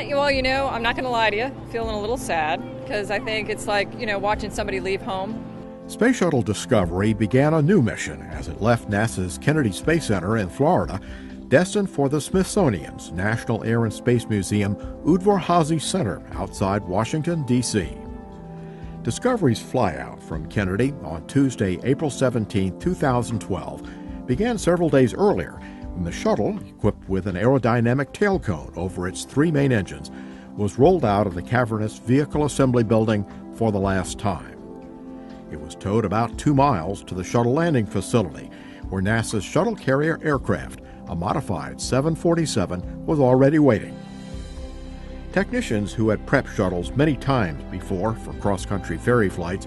Yeah, well, I'm not going to lie to you. Feeling a little sad because I think it's like, watching somebody leave home. Space Shuttle Discovery began a new mission as it left NASA's Kennedy Space Center in Florida, destined for the Smithsonian's National Air and Space Museum Udvar-Hazy Center outside Washington, D.C. Discovery's flyout from Kennedy on Tuesday, April 17, 2012, began several days earlier when the shuttle, equipped with an aerodynamic tail cone over its three main engines, was rolled out of the cavernous Vehicle Assembly Building for the last time. It was towed about 2 miles to the shuttle landing facility, where NASA's shuttle carrier aircraft, a modified 747, was already waiting. Technicians who had prepped shuttles many times before for cross-country ferry flights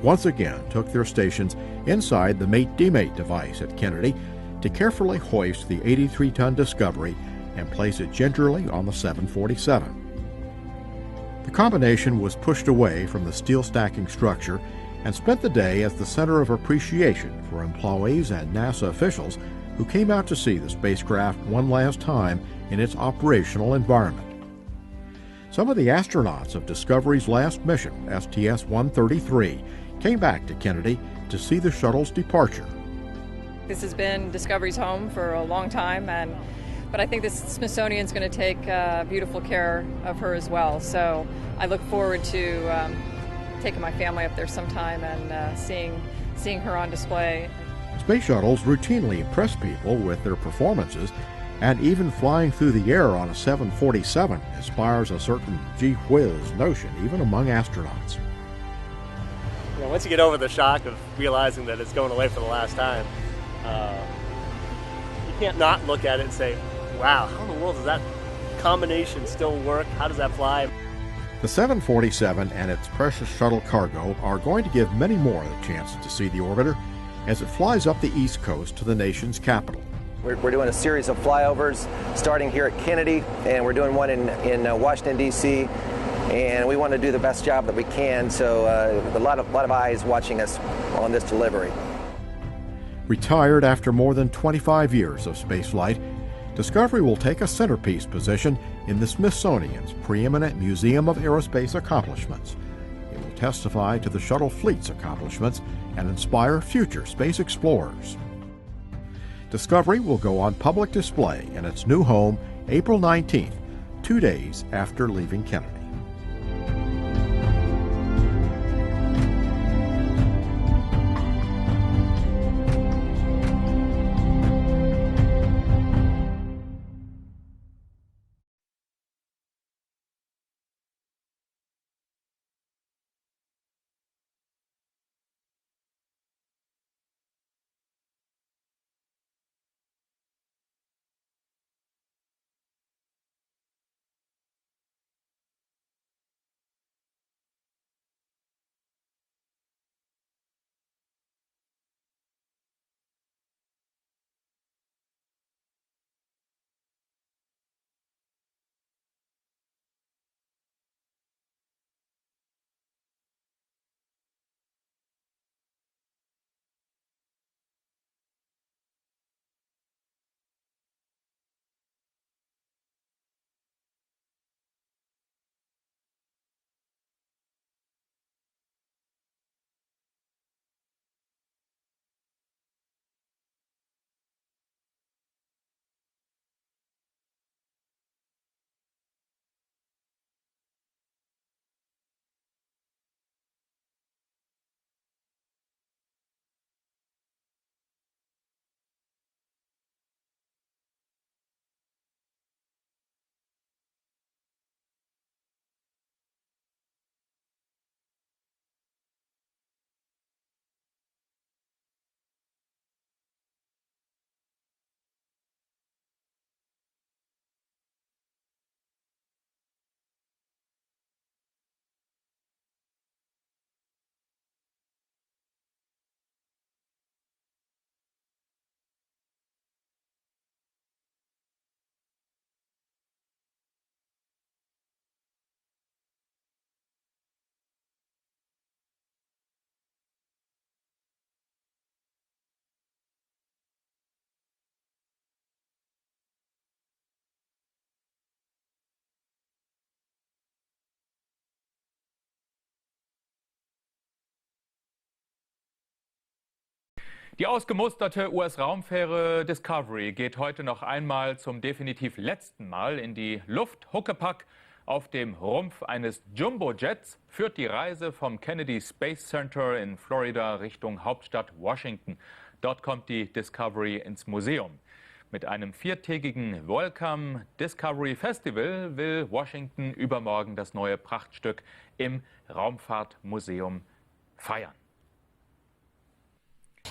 once again took their stations inside the mate-demate device at Kennedy to carefully hoist the 83-ton Discovery and place it gingerly on the 747. The combination was pushed away from the steel stacking structure and spent the day as the center of appreciation for employees and NASA officials who came out to see the spacecraft one last time in its operational environment. Some of the astronauts of Discovery's last mission, STS-133, came back to Kennedy to see the shuttle's departure. This has been Discovery's home for a long time, but I think the Smithsonian's going to take beautiful care of her as well. So I look forward to taking my family up there sometime and seeing her on display. Space shuttles routinely impress people with their performances, and even flying through the air on a 747 inspires a certain gee whiz notion even among astronauts. Once you get over the shock of realizing that it's going away for the last time, you can't not look at it and say, wow, how in the world does that combination still work? How does that fly? The 747 and its precious shuttle cargo are going to give many more the chance to see the orbiter as it flies up the East Coast to the nation's capital. We're doing a series of flyovers starting here at Kennedy, and we're doing one in Washington, D.C., and we want to do the best job that we can, so a lot of eyes watching us on this delivery. Retired after more than 25 years of spaceflight, Discovery will take a centerpiece position in the Smithsonian's preeminent Museum of Aerospace Accomplishments. It will testify to the shuttle fleet's accomplishments and inspire future space explorers. Discovery will go on public display in its new home April 19th, 2 days after leaving Kennedy. Die ausgemusterte US-Raumfähre Discovery geht heute noch einmal zum definitiv letzten Mal in die Luft. Huckepack auf dem Rumpf eines Jumbojets führt die Reise vom Kennedy Space Center in Florida Richtung Hauptstadt Washington. Dort kommt die Discovery ins Museum. Mit einem 4-tägigen Welcome Discovery Festival will Washington übermorgen das neue Prachtstück im Raumfahrtmuseum feiern.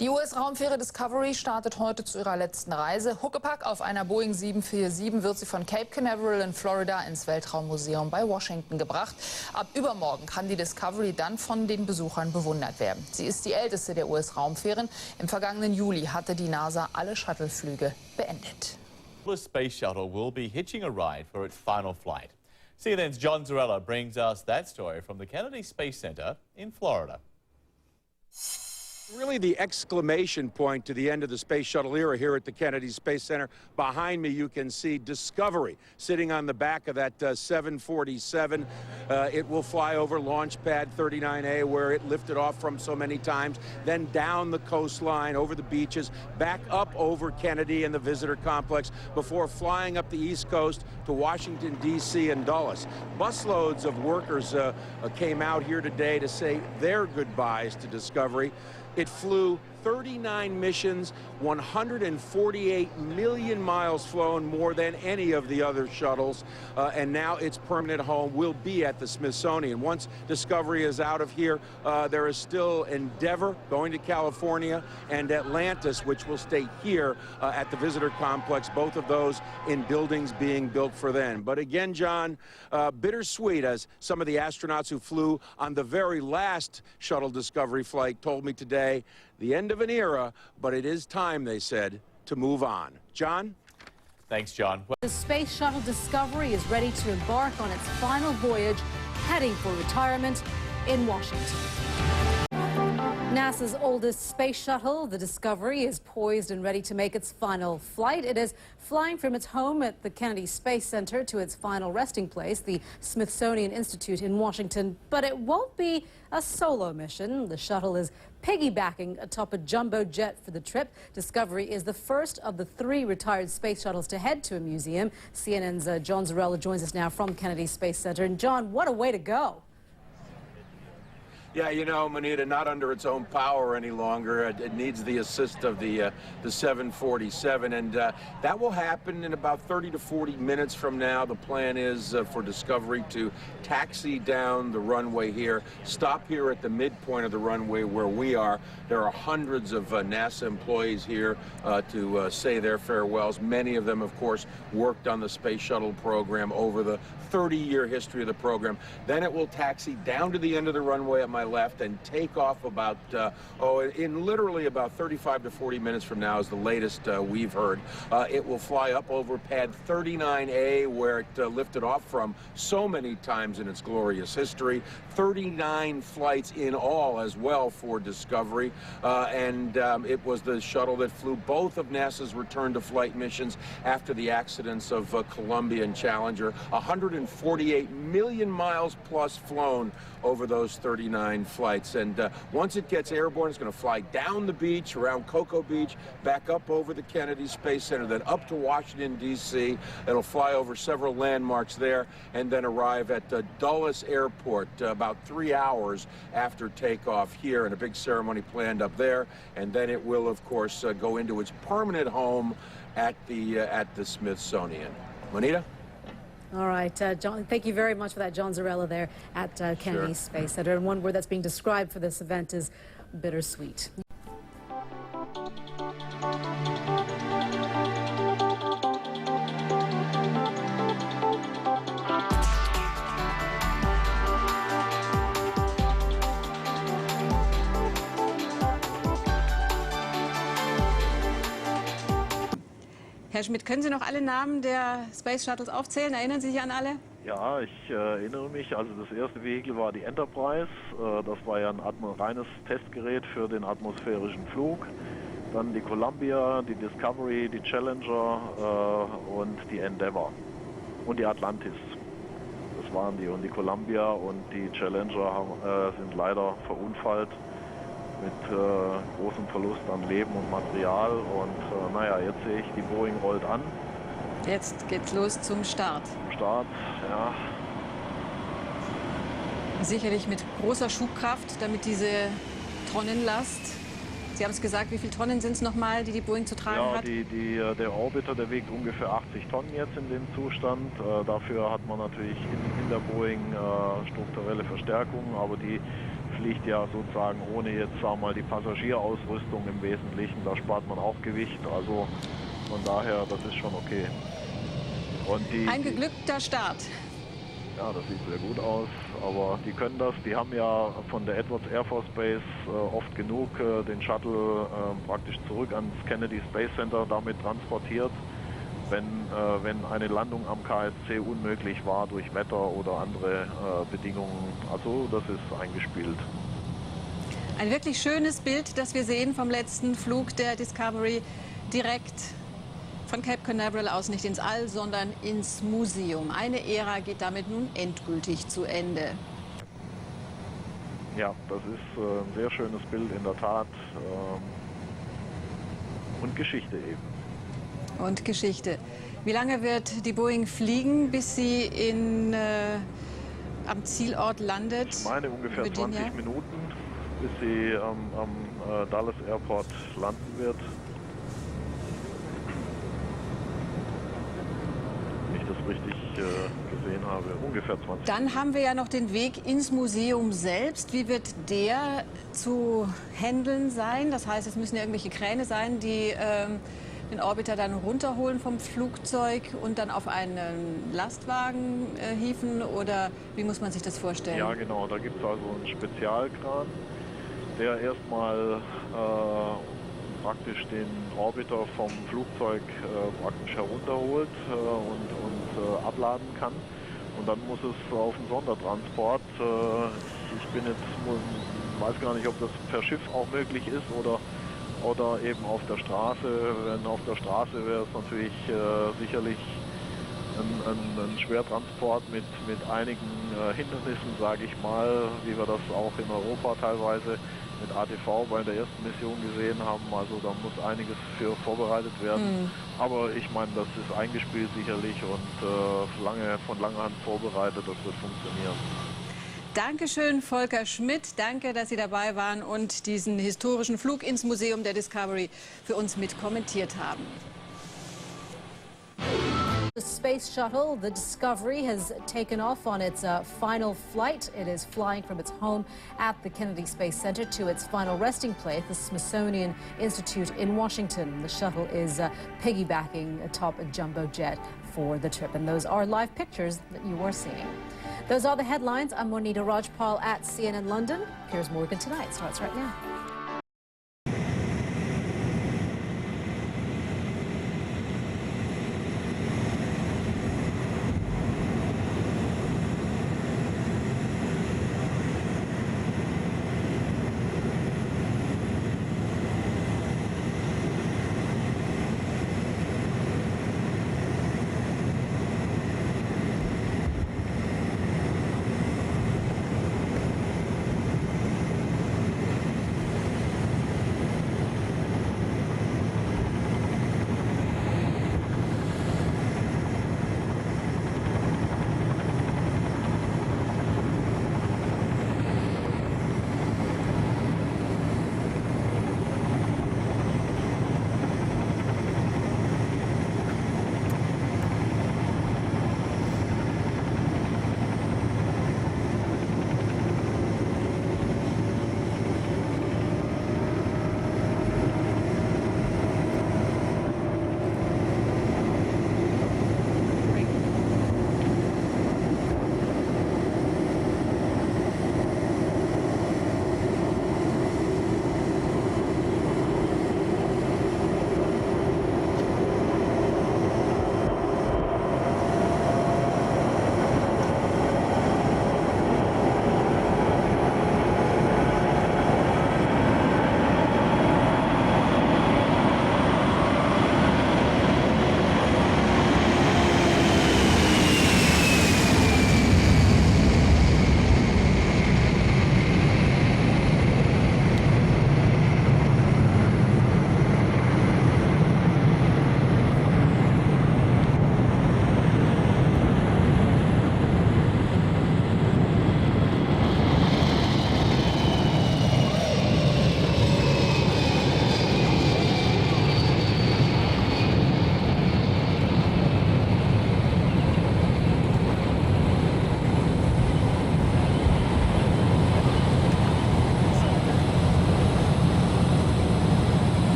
Die US-Raumfähre Discovery startet heute zu ihrer letzten Reise. Huckepack auf einer Boeing 747 wird sie von Cape Canaveral in Florida ins Weltraummuseum bei Washington gebracht. Ab übermorgen kann die Discovery dann von den Besuchern bewundert werden. Sie ist die älteste der US-Raumfähren. Im vergangenen Juli hatte die NASA alle Shuttle-Flüge beendet. The space shuttle will be hitching a ride for its final flight. CNN's John Zarella brings us that story from the Kennedy Space Center in Florida. Really the exclamation point to the end of the space shuttle era here at the Kennedy Space Center. Behind me you can see Discovery sitting on the back of that 747. It will fly over launch pad 39A where it lifted off from so many times, then down the coastline, over the beaches, back up over Kennedy and the visitor complex before flying up the East Coast to Washington, D.C. and Dulles. Busloads of workers came out here today to say their goodbyes to Discovery. It flew 39 missions, 148 million miles flown, more than any of the other shuttles, and now its permanent home will be at the Smithsonian. Once Discovery is out of here, there is still Endeavour going to California and Atlantis, which will stay here at the visitor complex, both of those in buildings being built for them. But again, John, bittersweet, as some of the astronauts who flew on the very last shuttle Discovery flight told me today, the end of an era, but it is time, they said, to move on. John? Thanks, John. The Space Shuttle Discovery is ready to embark on its final voyage, heading for retirement in Washington. NASA's oldest space shuttle, the Discovery, is poised and ready to make its final flight. It is flying from its home at the Kennedy Space Center to its final resting place, the Smithsonian Institute in Washington. But it won't be a solo mission. The shuttle is piggybacking atop a jumbo jet for the trip. Discovery is the first of the 3 retired space shuttles to head to a museum. CNN's John Zarella joins us now from Kennedy Space Center. And John, what a way to go. Yeah, you know, Manita, not under its own power any longer. It needs the assist of the 747, and that will happen in about 30 to 40 minutes from now. The plan is for Discovery to taxi down the runway here, stop here at the midpoint of the runway where we are. There are hundreds of NASA employees here to say their farewells. Many of them, of course, worked on the Space Shuttle program over the 30-year history of the program. Then it will taxi down to the end of the runway at my left and take off about, in literally about 35 to 40 minutes from now is the latest we've heard. It will fly up over pad 39A where it lifted off from so many times in its glorious history. 39 flights in all as well for Discovery. It was the shuttle that flew both of NASA's return to flight missions after the accidents of Columbia and Challenger. 148 million miles plus flown over those 39 flights. And once it gets airborne, it's going to fly down the beach, around Cocoa Beach, back up over the Kennedy Space Center, then up to Washington, D.C. It'll fly over several landmarks there and then arrive at Dulles Airport about 3 hours after takeoff here, and a big ceremony planned up there. And then it will, of course, go into its permanent home at the Smithsonian. Juanita? All right, John, thank you very much for that, John Zarella there at Kennedy Space Center. And one word that's being described for this event is bittersweet. Herr Schmidt, können Sie noch alle Namen der Space Shuttles aufzählen? Erinnern Sie sich an alle? Ja, ich erinnere mich. Also das erste Vehikel war die Enterprise. Das war ja ein reines Testgerät für den atmosphärischen Flug. Dann die Columbia, die Discovery, die Challenger und die Endeavour. Und die Atlantis. Das waren die. Und die Columbia und die Challenger sind leider verunfallt mit großem Verlust an Leben und Material. Und naja, jetzt sehe ich, die Boeing rollt an. Jetzt geht's los zum Start. Zum Start, ja. Sicherlich mit großer Schubkraft, damit diese Tonnenlast, Sie haben es gesagt, wie viele Tonnen sind es nochmal, die Boeing zu tragen hat? Der Orbiter, der wiegt ungefähr 80 Tonnen jetzt in dem Zustand. Dafür hat man natürlich in der Boeing strukturelle Verstärkungen, aber die fliegt ja sozusagen ohne jetzt, sagen wir mal, die Passagierausrüstung im Wesentlichen. Da spart man auch Gewicht, also von daher, das ist schon okay. Und ein geglückter Start. Ja, das sieht sehr gut aus, aber die können das. Die haben ja von der Edwards Air Force Base oft genug den Shuttle praktisch zurück ans Kennedy Space Center damit transportiert, wenn eine Landung am KSC unmöglich war durch Wetter oder andere Bedingungen. Also das ist eingespielt. Ein wirklich schönes Bild, das wir sehen vom letzten Flug der Discovery direkt von Cape Canaveral aus, nicht ins All, sondern ins Museum. Eine Ära geht damit nun endgültig zu Ende. Ja, das ist ein sehr schönes Bild in der Tat. Und Geschichte eben. Und Geschichte. Wie lange wird die Boeing fliegen, bis sie am Zielort landet? Ich meine ungefähr 20 Minuten, bis sie am Dallas Airport landen wird. Richtig gesehen habe, ungefähr 20. Dann haben wir ja noch den Weg ins Museum selbst. Wie wird der zu handeln sein? Das heißt, es müssen ja irgendwelche Kräne sein, die den Orbiter dann runterholen vom Flugzeug und dann auf einen Lastwagen hieven? Oder wie muss man sich das vorstellen? Ja, genau. Da gibt es also einen Spezialkran, der erstmal praktisch den Orbiter vom Flugzeug praktisch herunterholt und abladen kann. Und dann muss es auf einen Sondertransport. Weiß gar nicht, ob das per Schiff auch möglich ist oder eben auf der Straße. Wenn auf der Straße wäre es natürlich sicherlich ein Schwertransport mit einigen Hindernissen, sage ich mal, wie wir das auch in Europa teilweise mit ATV bei der ersten Mission gesehen haben. Also da muss einiges für vorbereitet werden. Aber ich meine, das ist eingespielt sicherlich und von langer Hand vorbereitet, das wird funktionieren. Dankeschön, Volker Schmidt. Danke, dass Sie dabei waren und diesen historischen Flug ins Museum der Discovery für uns mit kommentiert haben. The space shuttle, the Discovery, has taken off on its final flight. It is flying from its home at the Kennedy Space Center to its final resting place, the Smithsonian Institute in Washington. The shuttle is piggybacking atop a jumbo jet for the trip. And those are live pictures that you are seeing. Those are the headlines. I'm Juanita Rajpal at CNN London. Piers Morgan Tonight starts right now.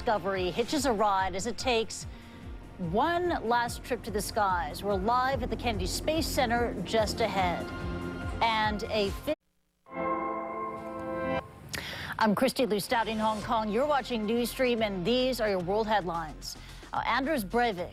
Discovery hitches a ride as it takes one last trip to the skies. We're live at the Kennedy Space Center just ahead. And I'm Christy Lustad in Hong Kong. You're watching Newsstream, and these are your world headlines. Anders Breivik,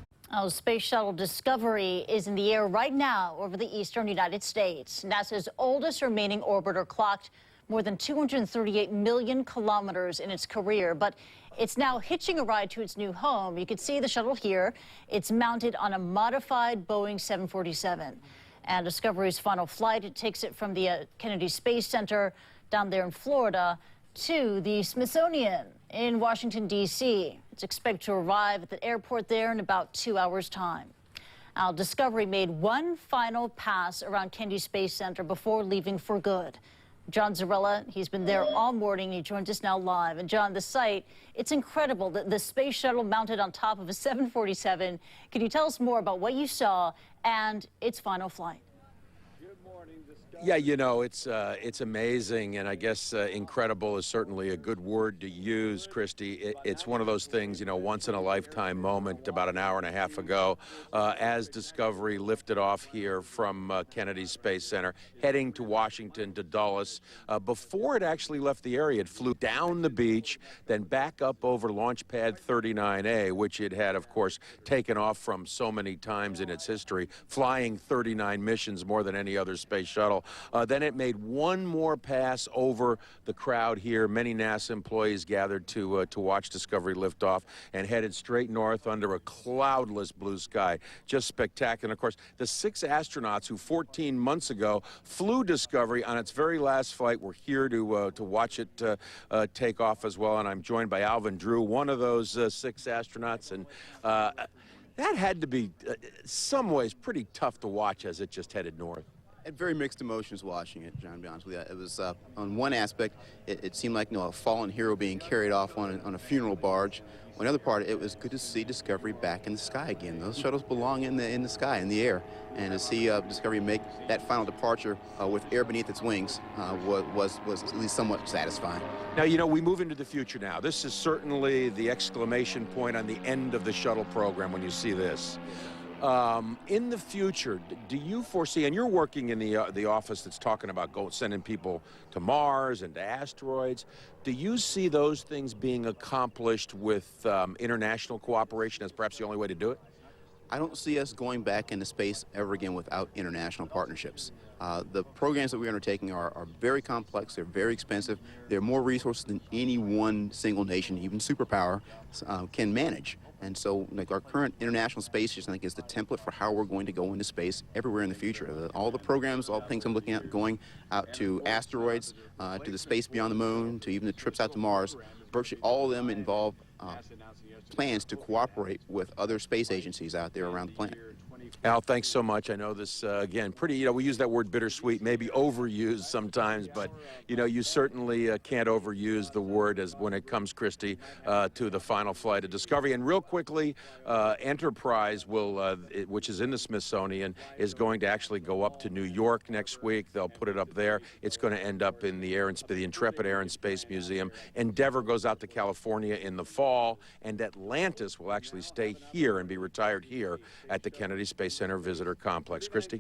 Space Shuttle Discovery, is in the air right now over the eastern United States. NASA's oldest remaining orbiter clocked more than 238 million kilometers in its career, but it's now hitching a ride to its new home. You can see the shuttle here. It's mounted on a modified Boeing 747. And Discovery's final flight, it takes it from the Kennedy Space Center down there in Florida to the Smithsonian in Washington, D.C. It's expected to arrive at the airport there in about 2 hours' time. Now, Discovery made one final pass around Kennedy Space Center before leaving for good. John Zarella, he's been there all morning. He joins us now live. And John, the site, it's incredible. The space shuttle mounted on top of a 747. Can you tell us more about what you saw and its final flight? Yeah, you know, it's amazing, and I guess incredible is certainly a good word to use, Christy. It's one of those things, you know, once-in-a-lifetime moment about an hour and a half ago as Discovery lifted off here from Kennedy Space Center, heading to Washington, to Dulles. Before it actually left the area, it flew down the beach, then back up over Launch Pad 39A, which it had, of course, taken off from so many times in its history, flying 39 missions, more than any other space shuttle. Then it made one more pass over the crowd here. Many NASA employees gathered to watch Discovery lift off and headed straight north under a cloudless blue sky. Just spectacular. And of course, the 6 astronauts who 14 months ago flew Discovery on its very last flight were here to watch it take off as well. And I'm joined by Alvin Drew, one of those 6 astronauts. And that had to be, some ways, pretty tough to watch as it just headed north. Had very mixed emotions watching it, John, to be honest with you. It was, on one aspect, it seemed like, you know, a fallen hero being carried off on a funeral barge. On the other part, it was good to see Discovery back in the sky again. Those shuttles belong in the sky, in the air. And to see Discovery make that final departure with air beneath its wings was at least somewhat satisfying. Now, you know, we move into the future now. This is certainly the exclamation point on the end of the shuttle program when you see this. In the future, do you foresee, and you're working in the office that's talking about sending people to Mars and to asteroids, do you see those things being accomplished with international cooperation as perhaps the only way to do it? I don't see us going back into space ever again without international partnerships. The programs that we're undertaking are very complex, they're very expensive, they're more resources than any one single nation, even superpower, can manage. And so, like, our current international space station, I think, is the template for how we're going to go into space everywhere in the future. All the programs, all the things I'm looking at, going out to asteroids, to the space beyond the moon, to even the trips out to Mars, virtually all of them involve plans to cooperate with other space agencies out there around the planet. Al, thanks so much. I know this, again, pretty, you know, we use that word bittersweet, maybe overused sometimes, but, you know, you certainly can't overuse the word as when it comes, Christy, to the final flight of Discovery. And real quickly, Enterprise will, which is in the Smithsonian, is going to actually go up to New York next week. They'll put it up there. It's going to end up in the Intrepid Air and Space Museum. Endeavour goes out to California in the fall, and Atlantis will actually stay here and be retired here at the Kennedy Space Center Visitor Complex. Christy?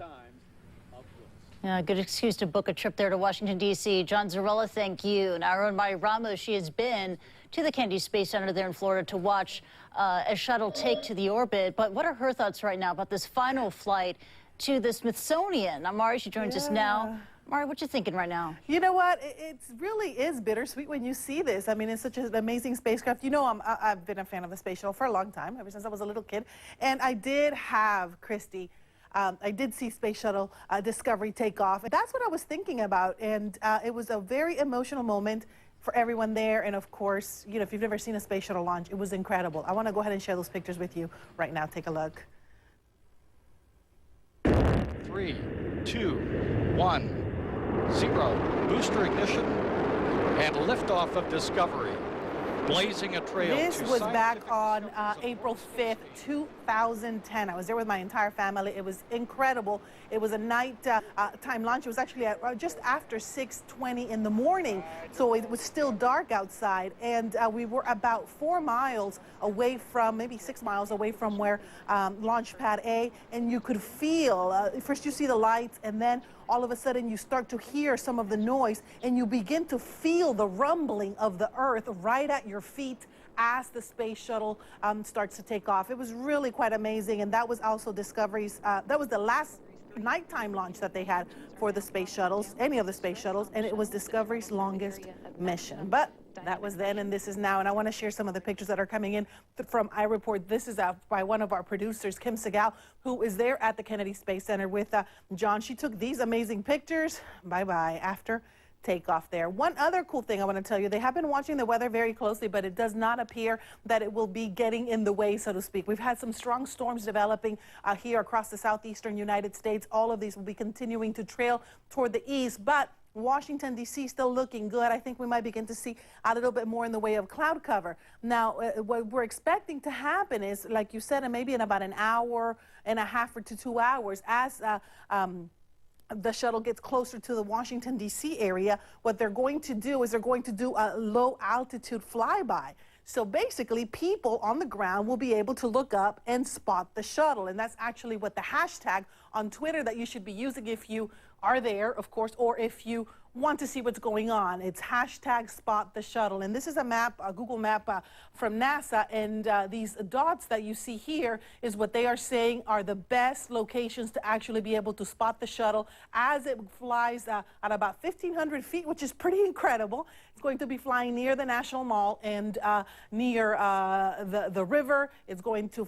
Yeah, good excuse to book a trip there to Washington, D.C. John Zarella, thank you. And our own Mari Ramos, she has been to the Kennedy Space Center there in Florida to watch a shuttle take to the orbit. But what are her thoughts right now about this final flight to the Smithsonian? Now, Mari, she joins us now. Mari, what you thinking right now? You know what? It really is bittersweet when you see this. I mean, it's such an amazing spacecraft. You know, I've been a fan of the space shuttle for a long time, ever since I was a little kid. And I did have, Christy, I did see Space Shuttle Discovery take off. That's what I was thinking about. And it was a very emotional moment for everyone there. And of course, you know, if you've never seen a space shuttle launch, it was incredible. I want to go ahead and share those pictures with you right now. Take a look. 3, 2, 1. 0. Booster ignition and liftoff of Discovery. blazing a trail. This was back on April 5th, 2010. I was there with my entire family. It was incredible. It was a night time launch. It was actually at, just after 6:20 in the morning, so it was still dark outside, and we were about 4 miles away from, maybe 6 miles away from where launch pad A, and you could feel, first you see the lights, and then all of a sudden you start to hear some of the noise, and you begin to feel the rumbling of the earth right at your feet as the space shuttle starts to take off. It was really quite amazing, and that was also Discovery's, that was the last nighttime launch that they had for the space shuttles, any of the space shuttles, and it was Discovery's longest mission. But that was then, and this is now, and I want to share some of the pictures that are coming in from iReport. This is by one of our producers, Kim Segal, who is there at the Kennedy Space Center with John. She took these amazing pictures, bye-bye, after takeoff there. One other cool thing I want to tell you, they have been watching the weather very closely, but it does not appear that it will be getting in the way, so to speak. We've had some strong storms developing here across the southeastern United States. All of these will be continuing to trail toward the east, but Washington, D.C. still looking good. I think we might begin to see a little bit more in the way of cloud cover. Now, what we're expecting to happen is, like you said, maybe in about an hour and a half or to 2 hours, as the shuttle gets closer to the Washington, D.C. area, what they're going to do is they're going to do a low-altitude flyby. So basically, people on the ground will be able to look up and spot the shuttle. And that's actually what the hashtag on Twitter that you should be using if you are there, of course, or if you want to see what's going on. It's hashtag spot the shuttle. And this is a map, a Google map from NASA. And these dots that you see here is what they are saying are the best locations to actually be able to spot the shuttle as it flies at about 1,500 feet, which is pretty incredible. It's going to be flying near the National Mall and near the river. It's going to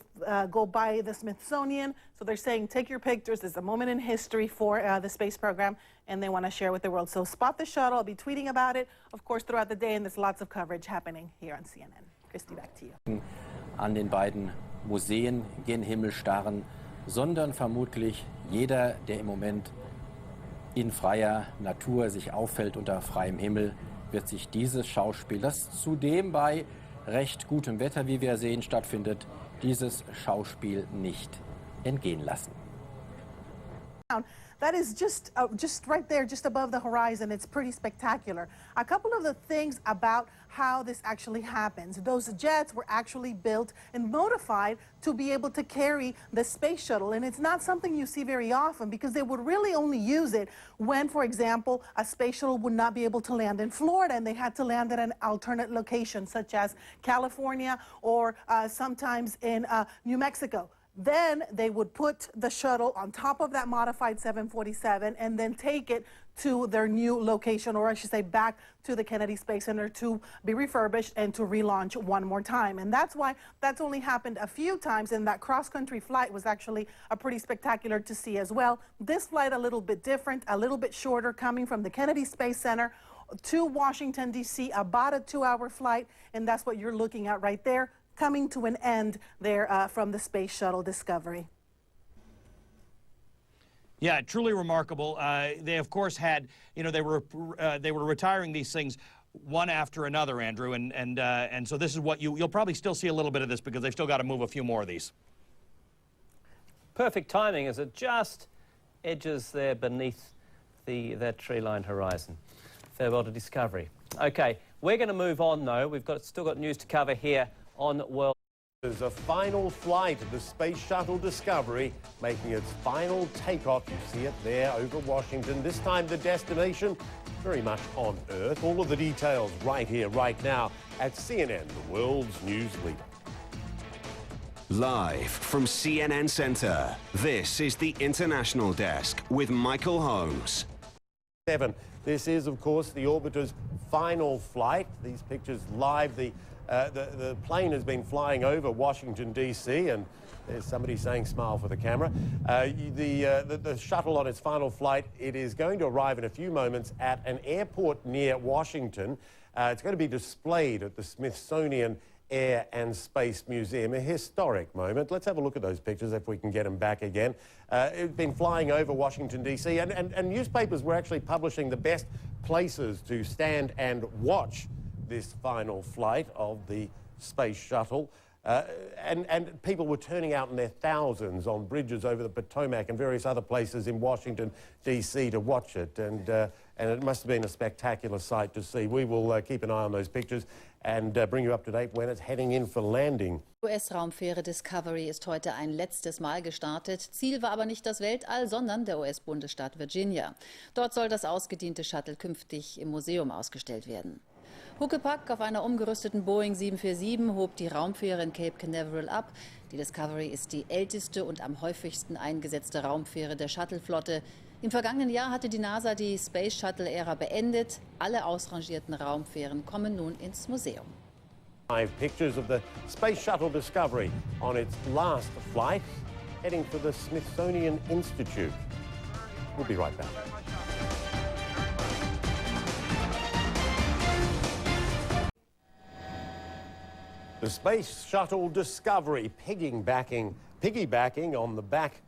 go by the Smithsonian. So they're saying, take your pictures. It's a moment in history for the space program, and they want to share with the world. So spot the shuttle. I'll be tweeting about it, of course, throughout the day, and there's lots of coverage happening here on CNN. Christy, back to you. An den beiden Museen gen Himmel starren, sondern vermutlich jeder, der im Moment in freier Natur sich auffällt unter freiem Himmel, wird sich dieses Schauspiel, das zudem bei recht gutem Wetter, wie wir sehen, stattfindet, dieses Schauspiel nicht entgehen lassen. That is just right there, just above the horizon. It's pretty spectacular. A couple of the things about how this actually happens. Those jets were actually built and modified to be able to carry the space shuttle. And it's not something you see very often because they would really only use it when, for example, a space shuttle would not be able to land in Florida and they had to land at an alternate location, such as California or sometimes in New Mexico. Then they would put the shuttle on top of that modified 747 and then take it to their new location, or I should say back to the Kennedy Space Center to be refurbished and to relaunch one more time. And that's why that's only happened a few times, and that cross-country flight was actually a pretty spectacular to see as well. This flight a little bit different, a little bit shorter, coming from the Kennedy Space Center to Washington, D.C., about a 2-hour flight, and that's what you're looking at right there, coming to an end there from the Space Shuttle Discovery. Yeah, truly remarkable. They, of course, had, you know, they were retiring these things one after another, Andrew, and so this is what you'll probably still see a little bit of this because they've still got to move a few more of these. Perfect timing as it just edges there beneath that tree-lined horizon. Farewell to Discovery. Okay, we're going to move on, though. We've still got news to cover here on World. There's a final flight of the Space Shuttle Discovery making its final takeoff. You see it there over Washington. This time the destination very much on Earth. All of the details right here, right now at CNN, the world's news leader. Live from CNN Center, this is the International Desk with Michael Holmes. This is, of course, the orbiter's final flight. These pictures live. The plane has been flying over Washington, D.C., and there's somebody saying smile for the camera. The shuttle on its final flight, it is going to arrive in a few moments at an airport near Washington. It's going to be displayed at the Smithsonian Air and Space Museum, a historic moment. Let's have a look at those pictures if we can get them back again. It's been flying over Washington, D.C., and newspapers were actually publishing the best places to stand and watch this final flight of the Space Shuttle. And people were turning out in their thousands on bridges over the Potomac and various other places in Washington, D.C. to watch it. And it must have been a spectacular sight to see. We will keep an eye on those pictures and bring you up to date when it's heading in for landing. US-Raumfähre Discovery ist heute ein letztes Mal gestartet. Ziel war aber nicht das Weltall, sondern der US-Bundesstaat Virginia. Dort soll das ausgediente Shuttle künftig im Museum ausgestellt werden. Huckepack auf einer umgerüsteten Boeing 747 hob die Raumfähre in Cape Canaveral ab. Die Discovery ist die älteste und am häufigsten eingesetzte Raumfähre der Shuttle-Flotte. Im vergangenen Jahr hatte die NASA die Space Shuttle-Ära beendet. Alle ausrangierten Raumfähren kommen nun ins Museum. Live pictures of the Space Shuttle Discovery on its last flight, heading for the Smithsonian Institute. We'll be right back. The Space Shuttle Discovery piggybacking on the back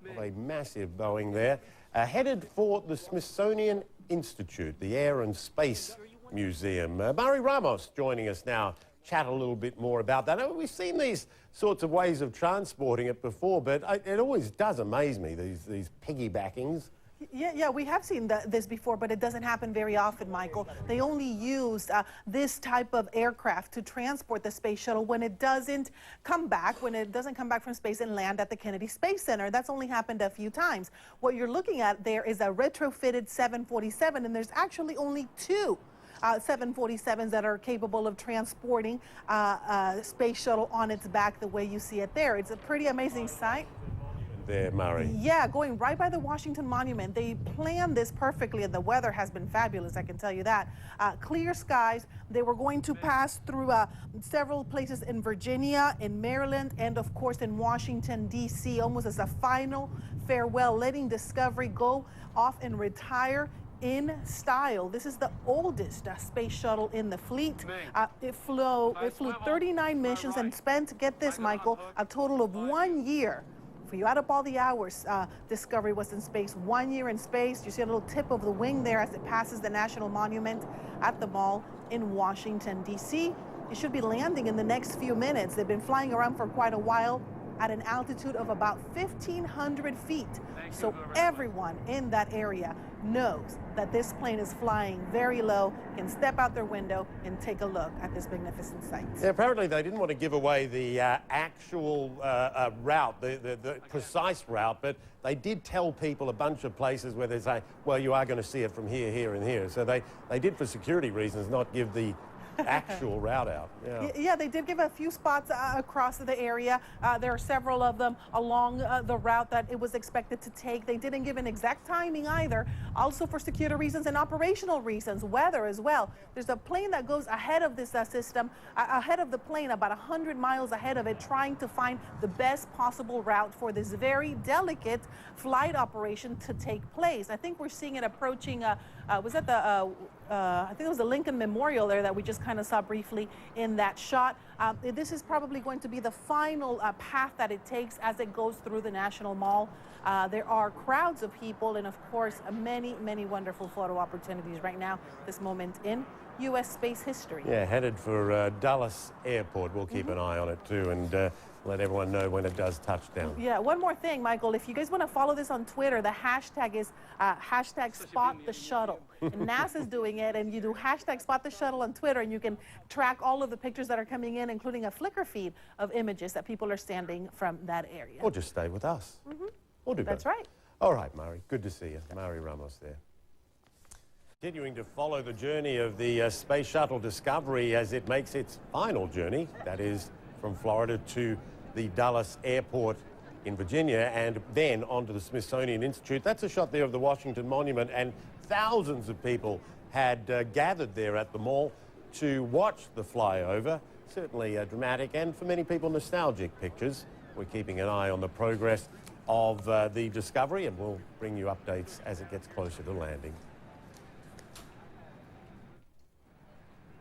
of a massive Boeing there, headed for the Smithsonian Institute, the Air and Space Museum. Murray Ramos joining us now. Chat a little bit more about that. I mean, we've seen these sorts of ways of transporting it before, but it always does amaze me, these piggybackings. Yeah, we have seen this before, but it doesn't happen very often, Michael. They only use this type of aircraft to transport the space shuttle when it doesn't come back from space and land at the Kennedy Space Center. That's only happened a few times. What you're looking at there is a retrofitted 747, and there's actually only two 747s that are capable of transporting a space shuttle on its back the way you see it there. It's a pretty amazing sight. There, Murray. Yeah, going right by the Washington Monument. They planned this perfectly, and the weather has been fabulous, I can tell you that. Clear skies. They were going to pass through several places in Virginia, in Maryland, and of course in Washington, D.C., almost as a final farewell, letting Discovery go off and retire in style. This is the oldest space shuttle in the fleet. It flew 39 missions and spent, get this, Michael, a total of 1 year. For you add up all the hours, Discovery was in space, 1 year in space. You see a little tip of the wing there as it passes the National Monument at the Mall in Washington, D.C. It should be landing in the next few minutes. They've been flying around for quite a while at an altitude of about 1,500 feet. So everyone in that area knows that this plane is flying very low, can step out their window and take a look at this magnificent sight. Yeah, apparently they didn't want to give away the actual route, the precise route, but they did tell people a bunch of places where they say, well, you are going to see it from here, here, and here. So they did, for security reasons, not give the actual route out. Yeah, they did give a few spots across the area. There are several of them along the route that it was expected to take. They didn't give an exact timing either, also for security reasons and operational reasons, weather as well. There's a plane that goes ahead of this system, ahead of the plane, about 100 miles ahead of it, trying to find the best possible route for this very delicate flight operation to take place. I think we're seeing it approaching, was that the I think it was the Lincoln Memorial there that we just kind of saw briefly in that shot. This is probably going to be the final path that it takes as it goes through the National Mall. There are crowds of people and, of course, many, many wonderful photo opportunities right now, this moment in U.S. space history. Yeah, headed for Dulles Airport. We'll keep an eye on it, too, and let everyone know when it does touch down. Yeah, one more thing, Michael. If you guys want to follow this on Twitter, the hashtag is hashtag Spot the Shuttle. And NASA's doing it, and you do hashtag Spot the Shuttle on Twitter, and you can track all of the pictures that are coming in, including a Flickr feed of images that people are standing from that area. Or just stay with us. Or do both. That's right. All right, Murray. Good to see you. Murray Ramos there. Continuing to follow the journey of the Space Shuttle Discovery as it makes its final journey, that is from Florida to the Dulles Airport in Virginia and then onto the Smithsonian Institute. That's a shot there of the Washington Monument, and thousands of people had gathered there at the mall to watch the flyover. Certainly dramatic and, for many people, nostalgic pictures. We're keeping an eye on the progress of the Discovery, and we'll bring you updates as it gets closer to landing.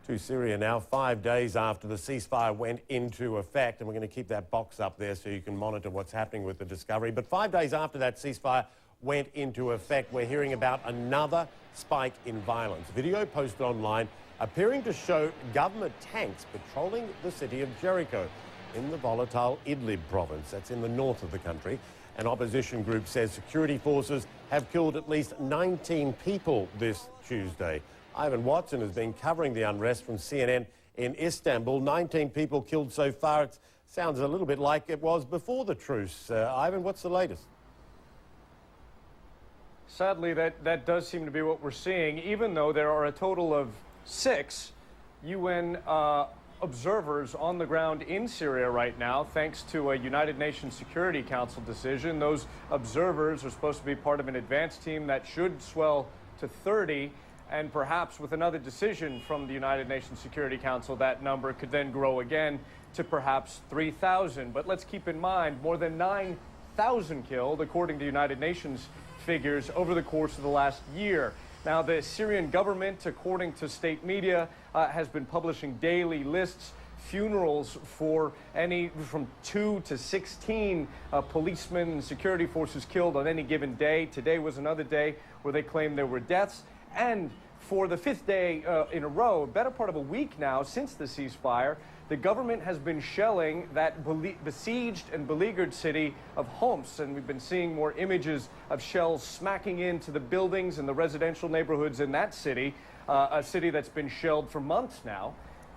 To Syria now, 5 days after the ceasefire went into effect, and we're going to keep that box up there so you can monitor what's happening with the Discovery. But 5 days after that ceasefire went into effect, we're hearing about another spike in violence. Video posted online appearing to show government tanks patrolling the city of Jericho in the volatile Idlib province. That's in the north of the country. An opposition group says security forces have killed at least 19 people this Tuesday. Ivan Watson has been covering the unrest from CNN in Istanbul. 19 people killed so far. It sounds a little bit like it was before the truce. Ivan, what's the latest? Sadly, that does seem to be what we're seeing, even though there are a total of 6 UN observers on the ground in Syria right now, thanks to a United Nations Security Council decision. Those observers are supposed to be part of an advanced team that should swell to 30, and perhaps with another decision from the United Nations Security Council, that number could then grow again to perhaps 3,000. But let's keep in mind, more than 9,000 killed, according to United Nations figures, over the course of the last year. Now, the Syrian government, according to state media, has been publishing daily lists, funerals for any from 2 to 16 policemen and security forces killed on any given day. Today was another day where they claimed there were deaths. And for the 5th day in a row, a better part of a week now since the ceasefire, the government has been shelling that besieged and beleaguered city of Homs, and we've been seeing more images of shells smacking into the buildings and the residential neighborhoods in that city, a city that's been shelled for months now.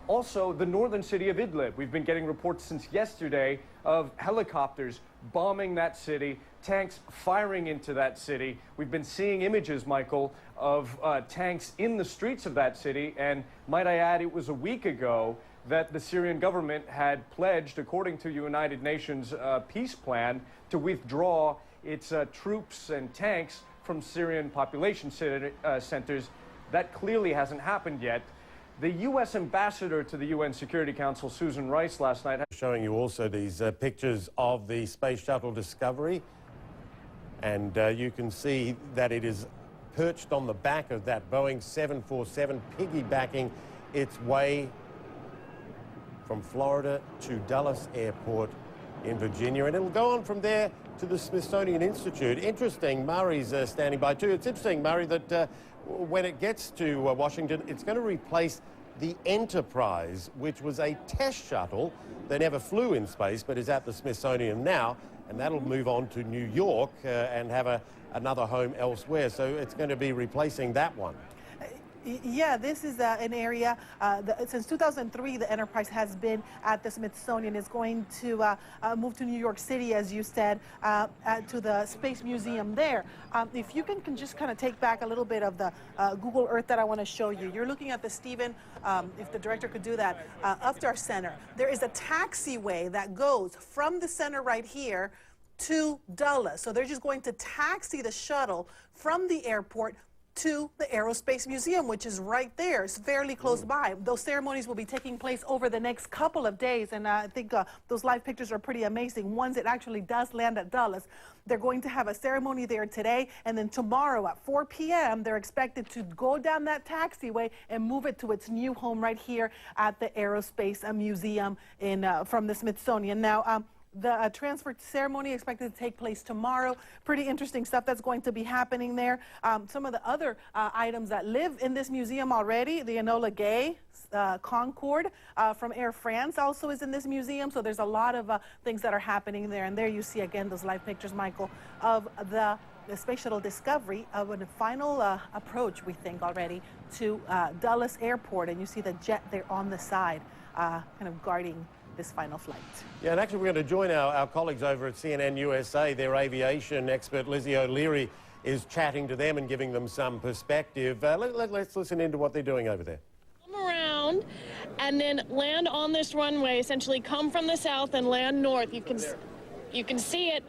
Also, the northern city of Idlib. We've been getting reports since yesterday of helicopters bombing that city, tanks firing into that city. We've been seeing images, Michael, of tanks in the streets of that city, and might I add, it was a week ago that the Syrian government had pledged, according to United Nations peace plan, to withdraw its troops and tanks from Syrian population centers. That clearly hasn't happened yet. The U.S. ambassador to the UN Security Council, Susan Rice, last night... Showing you also these pictures of the Space Shuttle Discovery. And you can see that it is perched on the back of that Boeing 747, piggybacking its way from Florida to Dulles Airport in Virginia. And it'll go on from there to the Smithsonian Institute. Interesting, Murray's standing by too. It's interesting, Murray, that when it gets to Washington, it's going to replace the Enterprise, which was a test shuttle that never flew in space but is at the Smithsonian now, and that'll move on to New York and have another home elsewhere. So it's going to be replacing that one. Yeah, this is an area, since 2003, the Enterprise has been at the Smithsonian. It's going to move to New York City, as you said, to the Space Museum there. If you can just kind of take back a little bit of the Google Earth that I want to show you. You're looking at the Stephen, if the director could do that, up to our center. There is a taxiway that goes from the center right here to Dulles. So they're just going to taxi the shuttle from the airport to the Aerospace Museum, which is right there. It's fairly close by. Those ceremonies will be taking place over the next couple of days, and I think those live pictures are pretty amazing. Once it actually does land at Dulles, they're going to have a ceremony there today, and then tomorrow at 4 p.m., they're expected to go down that taxiway and move it to its new home right here at the Aerospace Museum from the Smithsonian. Now, the transfer ceremony expected to take place tomorrow. Pretty interesting stuff that's going to be happening there. Some of the other items that live in this museum already, the Enola Gay Concorde from Air France also is in this museum. So there's a lot of things that are happening there. And there you see again those live pictures, Michael, of the Space Shuttle Discovery of a final approach, we think already, to Dulles Airport. And you see the jet there on the side, kind of guarding this final flight. Yeah, and actually we're going to join our colleagues over at CNN USA. Their aviation expert, Lizzie O'Leary, is chatting to them and giving them some perspective. Let's listen into what they're doing over there. Come around and then land on this runway, essentially come from the south and land north. You can see it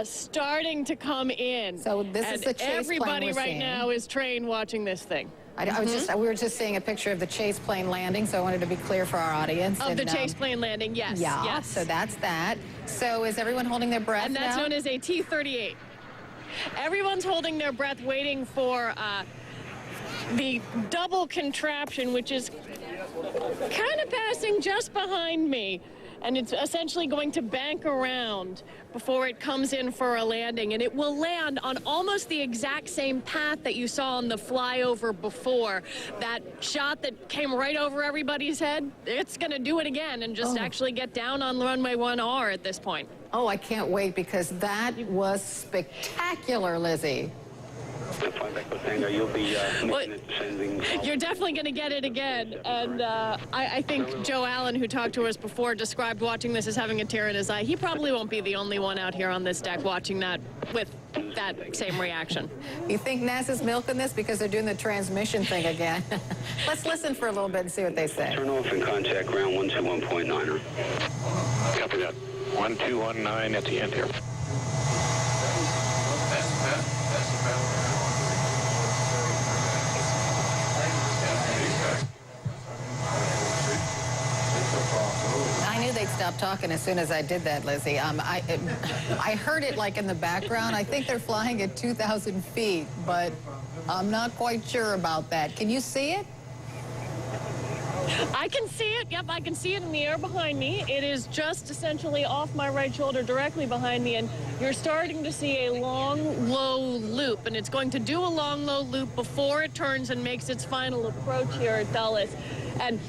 starting to come in. So this is the chase plane everybody we're right seeing. now is trained watching this thing. We were just seeing a picture of the chase plane landing, so I wanted to be clear for our audience. Of the chase plane landing, yes. Yeah, yes. so that's that. So is everyone holding their breath And that's now? known as a T-38. Everyone's holding their breath waiting for the double contraption, which is kind of passing just behind me. and it's essentially going to bank around before it comes in for a landing, and it will land on almost the exact same path that you saw on the flyover before. That shot that came right over everybody's head, it's going to do it again and just actually get down on runway 1R at this point. Oh, I can't wait, because that was spectacular, Lizzie. You'll be you're definitely going to get it again. And I think Joe Allen, who talked to us before, described watching this as having a tear in his eye. He probably won't be the only one out here on this deck watching that with that same reaction. You think NASA's milking this because they're doing the transmission thing again? Let's listen for a little bit and see what they say. Turn off and contact ground 121.9er. Copy that. 1219 at the end here. I knew they'd stop talking as soon as I did that, Lizzie. I heard it like in the background. I think they're flying at 2,000 feet, but I'm not quite sure about that. Can you see it? I can see it. Yep, I can see it in the air behind me. It is just essentially off my right shoulder directly behind me, and you're starting to see a long, low loop, and it's going to do a long, low loop before it turns and makes its final approach here at Dulles. And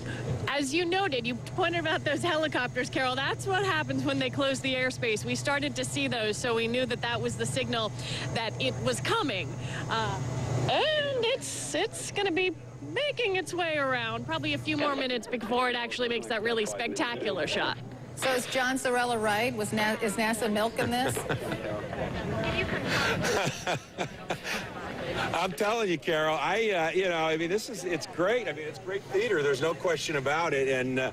as you noted, you pointed about those helicopters, Carol. That's what happens when they close the airspace. We started to see those, so we knew that that was the signal that it was coming. And it's going to be making its way around, probably a few more minutes before it actually makes that really spectacular shot. So is John Sorella right? Is NASA milking this? I'm telling you, Carol, I mean, it's great. I mean, it's great theater. There's no question about it. And,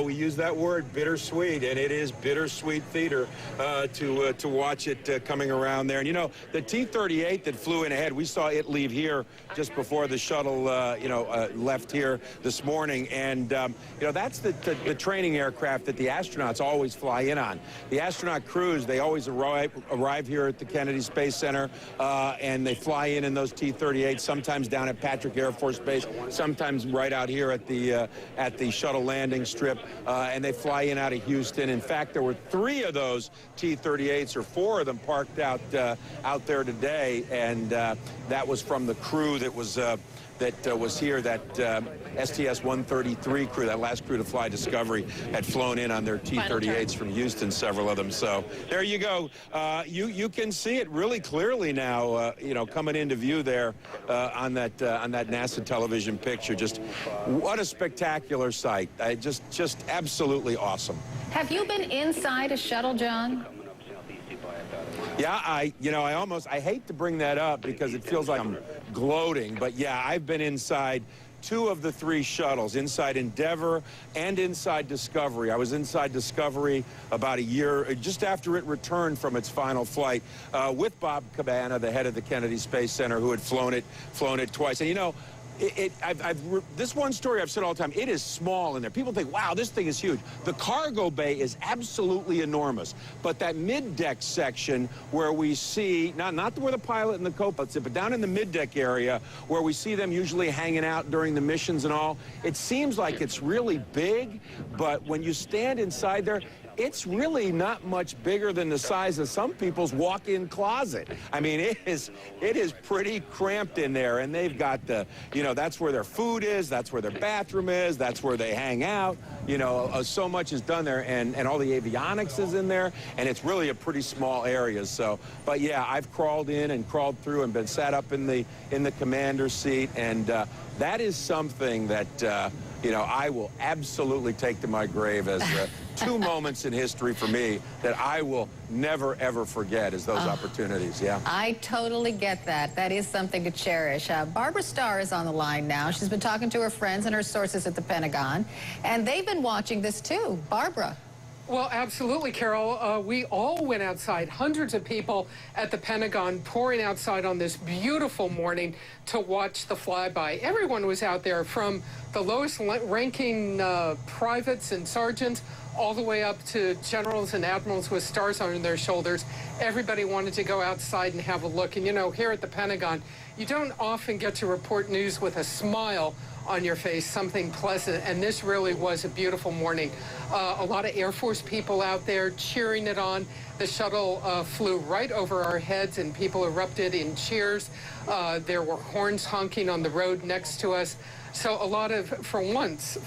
we use that word bittersweet, and it is bittersweet theater to watch it coming around there. And, the T-38 that flew in ahead, we saw it leave here just before the shuttle, left here this morning. And, that's the training aircraft that the astronauts always fly in on. The astronaut crews, they always arrive here at the Kennedy Space Center, and they fly in those T-38s, sometimes down at Patrick Air Force Base, sometimes right out here at the shuttle landing strip, and they fly in out of Houston. In fact, there were 3 of those T-38s, or 4 of them, parked out there today, and that was from the crew that was here, that STS-133 crew, that last crew to fly Discovery, had flown in on their T-38s from Houston, several of them. So there you go. You can see it really clearly now, coming into view there on that NASA television picture. Just what a spectacular sight. Just absolutely awesome. Have you been inside a shuttle, John? Yeah, I hate to bring that up because it feels like I'm gloating, but yeah, I've been inside 2 of the 3 shuttles, inside Endeavour and inside Discovery. I was inside Discovery about a year, just after it returned from its final flight, with Bob Cabana, the head of the Kennedy Space Center, who had flown it twice. And this one story I've said all the time, it is small in there. People think, wow, this thing is huge. The cargo bay is absolutely enormous. But that mid-deck section where we see, not where the pilot and the co-pilot sit, but down in the mid-deck area where we see them usually hanging out during the missions and all, it seems like it's really big, but when you stand inside there, it's really not much bigger than the size of some people's walk-in closet. I mean, it is pretty cramped in there, and they've got that's where their food is, that's where their bathroom is, that's where they hang out. So much is done there, and all the avionics is in there, and it's really a pretty small area. So, but yeah, I've crawled in and crawled through and been sat up in the commander's seat, and that is something that I will absolutely take to my grave as 2 moments in history for me that I will never, ever forget is those opportunities, yeah. I totally get that. That is something to cherish. Barbara Starr is on the line now. She's been talking to her friends and her sources at the Pentagon, and they've been watching this too. Barbara. Well, absolutely, Carol. We all went outside, hundreds of people at the Pentagon pouring outside on this beautiful morning to watch the flyby. Everyone was out there, from the lowest ranking privates and sergeants all the way up to generals and admirals with stars on their shoulders. Everybody wanted to go outside and have a look. And, you know, here at the Pentagon, you don't often get to report news with a smile on your face, something pleasant, and this really was a beautiful morning. A lot of Air Force people out there cheering it on. The shuttle flew right over our heads and people erupted in cheers. There were horns honking on the road next to us. So a lot of, for once,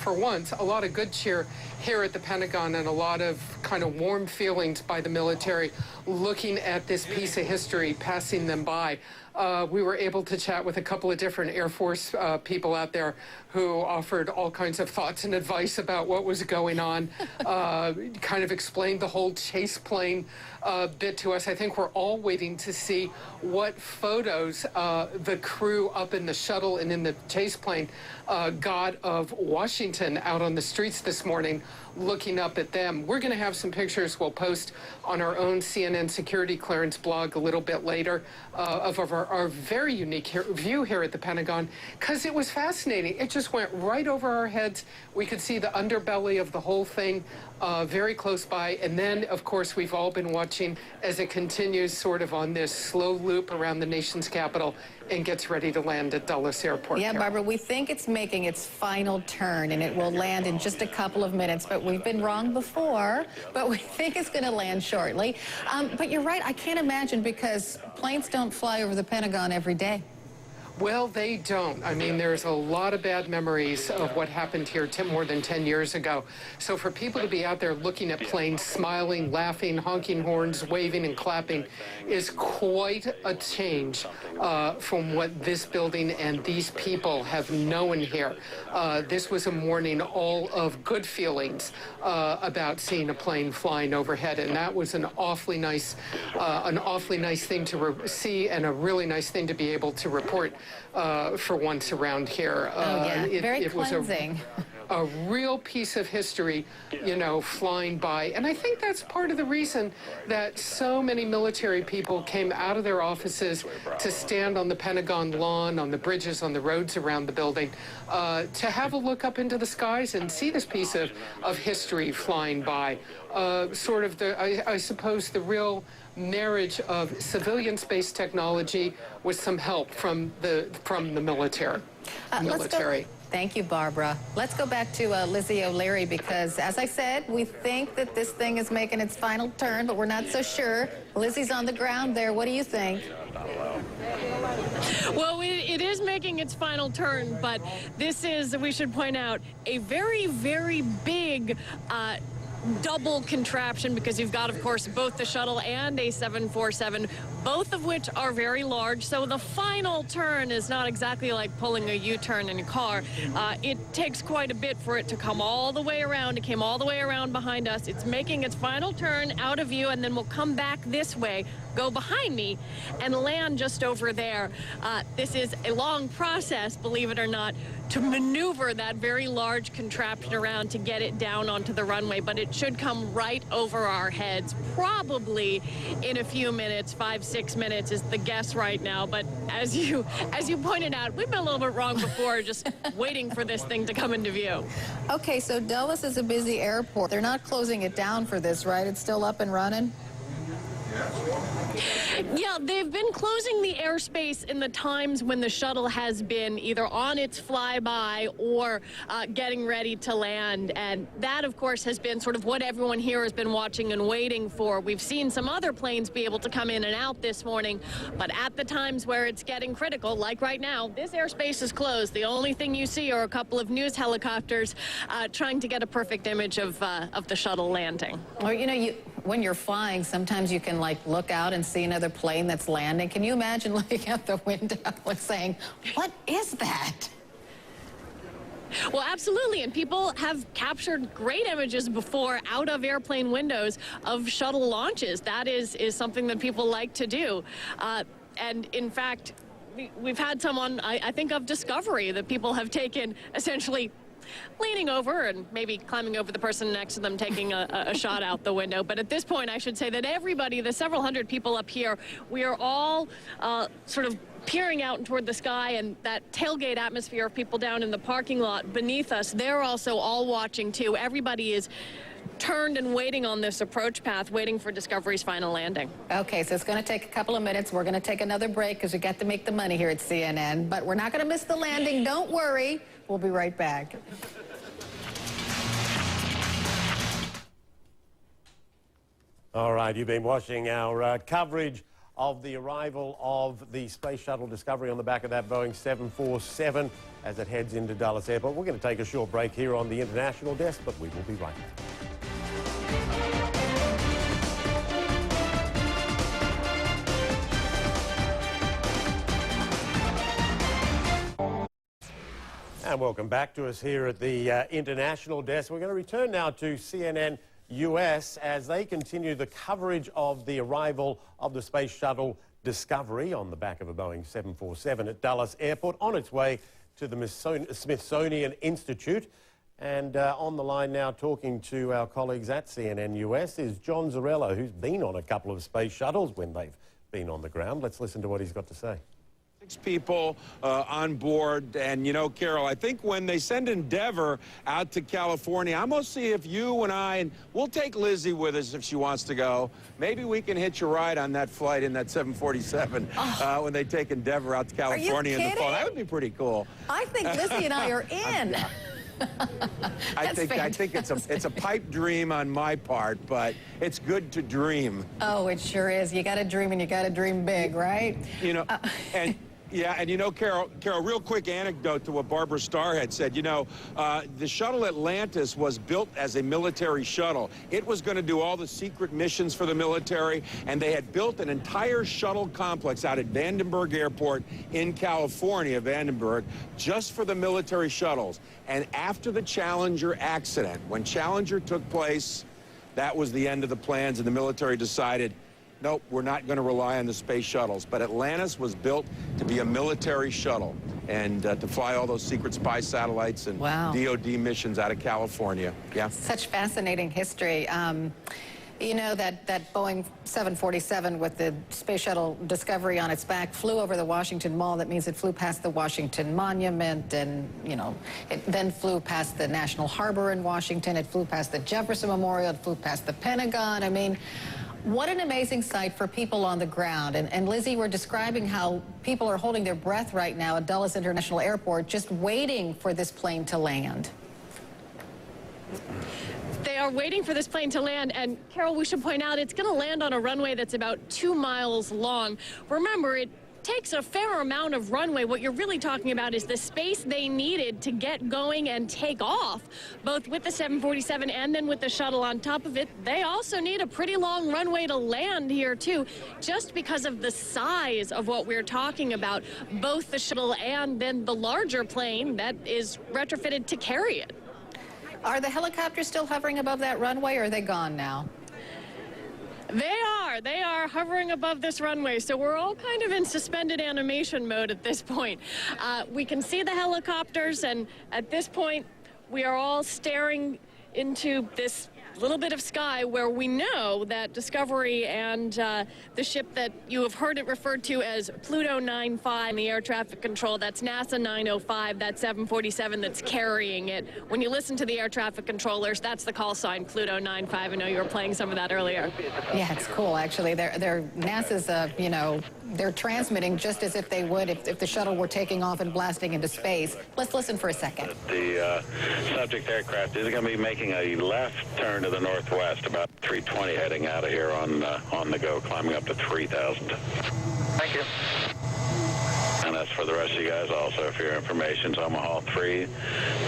a lot of good cheer here at the Pentagon and a lot of kind of warm feelings by the military looking at this piece of history, passing them by. We were able to chat with a couple of different Air Force people out there who offered all kinds of thoughts and advice about what was going on, kind of explained the whole chase plane bit to us. I think we're all waiting to see what photos the crew up in the shuttle and in the chase plane got of Washington out on the streets this morning, looking up at them. We're going to have some pictures we'll post on our own CNN security clearance blog a little bit later of our very unique view here at the Pentagon, because it was fascinating. It just went right over our heads. We could see the underbelly of the whole thing very close by. And then, of course, we've all been watching as it continues sort of on this slow loop around the nation's capital and gets ready to land at Dulles Airport. Yeah, Barbara, we think it's making its final turn, and it will land in just a couple of minutes. But we've been wrong before, but we think it's going to land shortly. But you're right, I can't imagine, because planes don't fly over the Pentagon every day. Well, they don't. I mean, there's a lot of bad memories of what happened here more than 10 years ago. So for people to be out there looking at planes, smiling, laughing, honking horns, waving and clapping is quite a change from what this building and these people have known here. This was a morning all of good feelings about seeing a plane flying overhead, and that was an awfully nice thing to see, and a really nice thing to be able to report for once around here. Very It cleansing. was a real piece of history, you know, flying by. And I think that's part of the reason that so many military people came out of their offices to stand on the Pentagon lawn, on the bridges, on the roads around the building, to have a look up into the skies and see this piece of history flying by. Sort of I suppose the real marriage of civilian space technology with some help from the military. Thank you, Barbara. Let's go back to Lizzie O'Leary, because, as I said, we think that this thing is making its final turn, but we're not so sure. Lizzie's on the ground there. What do you think? Well, it is making its final turn, but this is, we should point out, a very, very big double contraption, because you've got, of course, both the shuttle and a 747, both of which are very large. So the final turn is not exactly like pulling a U-turn in a car. It takes quite a bit for it to come all the way around. It came all the way around behind us. It's making its final turn out of view, and then we'll come back this way, go behind me, and land just over there. This is a long process, believe it or not, to maneuver that very large contraption around to get it down onto the runway, but it should come right over our heads, probably in a few minutes. 5-6 minutes is the guess right now, but as you pointed out, we've been a little bit wrong before, just waiting for this thing to come into view. Okay, so Dulles is a busy airport. They're not closing it down for this, right? It's still up and running? Yeah, they've been closing the airspace in the times when the shuttle has been either on its flyby or getting ready to land. And that, of course, has been sort of what everyone here has been watching and waiting for. We've seen some other planes be able to come in and out this morning, but at the times where it's getting critical, like right now, this airspace is closed. The only thing you see are a couple of news helicopters trying to get a perfect image of the shuttle landing. Well, you know, when you're flying, sometimes you can, like, look out and see another plane that's landing. Can you imagine looking out the window and saying, what is that? Well, absolutely, and people have captured great images before out of airplane windows of shuttle launches. That is something that people like to do. And in fact, we've had some on, I think, of Discovery that people have taken essentially leaning over and maybe climbing over the person next to them, taking a shot out the window. But at this point, I should say that everybody, the several hundred people up here, we are all sort of peering out toward the sky, and that tailgate atmosphere of people down in the parking lot beneath us, they're also all watching too. Everybody is turned and waiting on this approach path, waiting for Discovery's final landing. Okay, so it's going to take a couple of minutes. We're going to take another break because we got to make the money here at CNN. But we're not going to miss the landing. Don't worry. We'll be right back. All right, you've been watching our coverage of the arrival of the Space Shuttle Discovery on the back of that Boeing 747 as it heads into Dulles Airport. We're going to take a short break here on the International Desk, but we will be right back. And welcome back to us here at the International Desk. We're going to return now to CNN US as they continue the coverage of the arrival of the Space Shuttle Discovery on the back of a Boeing 747 at Dulles Airport on its way to the Smithsonian Institute. And on the line now talking to our colleagues at CNN US is John Zarello, who's been on a couple of space shuttles when they've been on the ground. Let's listen to what he's got to say. 6 people on board, and you know, Carol, I think when they send Endeavour out to California, I'm going to see if you and I, and we'll take Lizzie with us if she wants to go. Maybe we can hitch a ride on that flight in that 747 when they take Endeavour out to California in the fall. That would be pretty cool. I think Lizzie and I are in. I think it's a pipe dream on my part, but it's good to dream. Oh, it sure is. You got to dream, and you got to dream big, right? You know, and yeah, and you know, Carol, real quick anecdote to what Barbara Starr had said. You know, the shuttle Atlantis was built as a military shuttle. It was going to do all the secret missions for the military, and they had built an entire shuttle complex out at Vandenberg Airport in California, Vandenberg, just for the military shuttles. And after the Challenger accident, when Challenger took place, that was the end of the plans, and the military decided, nope, we're not going to rely on the space shuttles. But Atlantis was built to be a military shuttle and to fly all those secret spy satellites and DOD missions out of California. Yeah. Such fascinating history. You know, that Boeing 747 with the Space Shuttle Discovery on its back flew over the Washington Mall. That means it flew past the Washington Monument, and, you know, it then flew past the National Harbor in Washington. It flew past the Jefferson Memorial. It flew past the Pentagon. I mean, what an amazing sight for people on the ground. And Lizzie, we're describing how people are holding their breath right now at Dulles International Airport, just waiting for this plane to land. They are waiting for this plane to land, and Carol, we should point out it's going to land on a runway that's about 2 miles long. Remember, it takes a fair amount of runway. What you're really talking about is the space they needed to get going and take off, both with the 747 and then with the shuttle on top of it. They also need a pretty long runway to land here, too, just because of the size of what we're talking about, both the shuttle and then the larger plane that is retrofitted to carry it. Are the helicopters still hovering above that runway, or are they gone now? They are hovering above this runway, so we're all kind of in suspended animation mode at this point. We can see the helicopters, and at this point, we are all staring into this little bit of sky where we know that Discovery and the ship that you have heard it referred to as Pluto 95, the air traffic control, that's NASA 905, that 747 that's carrying it. When you listen to the air traffic controllers, that's the call sign, Pluto 95. I know you were playing some of that earlier. Yeah, it's cool, actually. NASA's, you know, they're transmitting just as if they would if the shuttle were taking off and blasting into space. Let's listen for a second. The subject aircraft is going to be making a left turn to the northwest, about 320, heading out of here on the go, climbing up to 3,000. Thank you. And that's for the rest of you guys also, for your information. Omaha 3,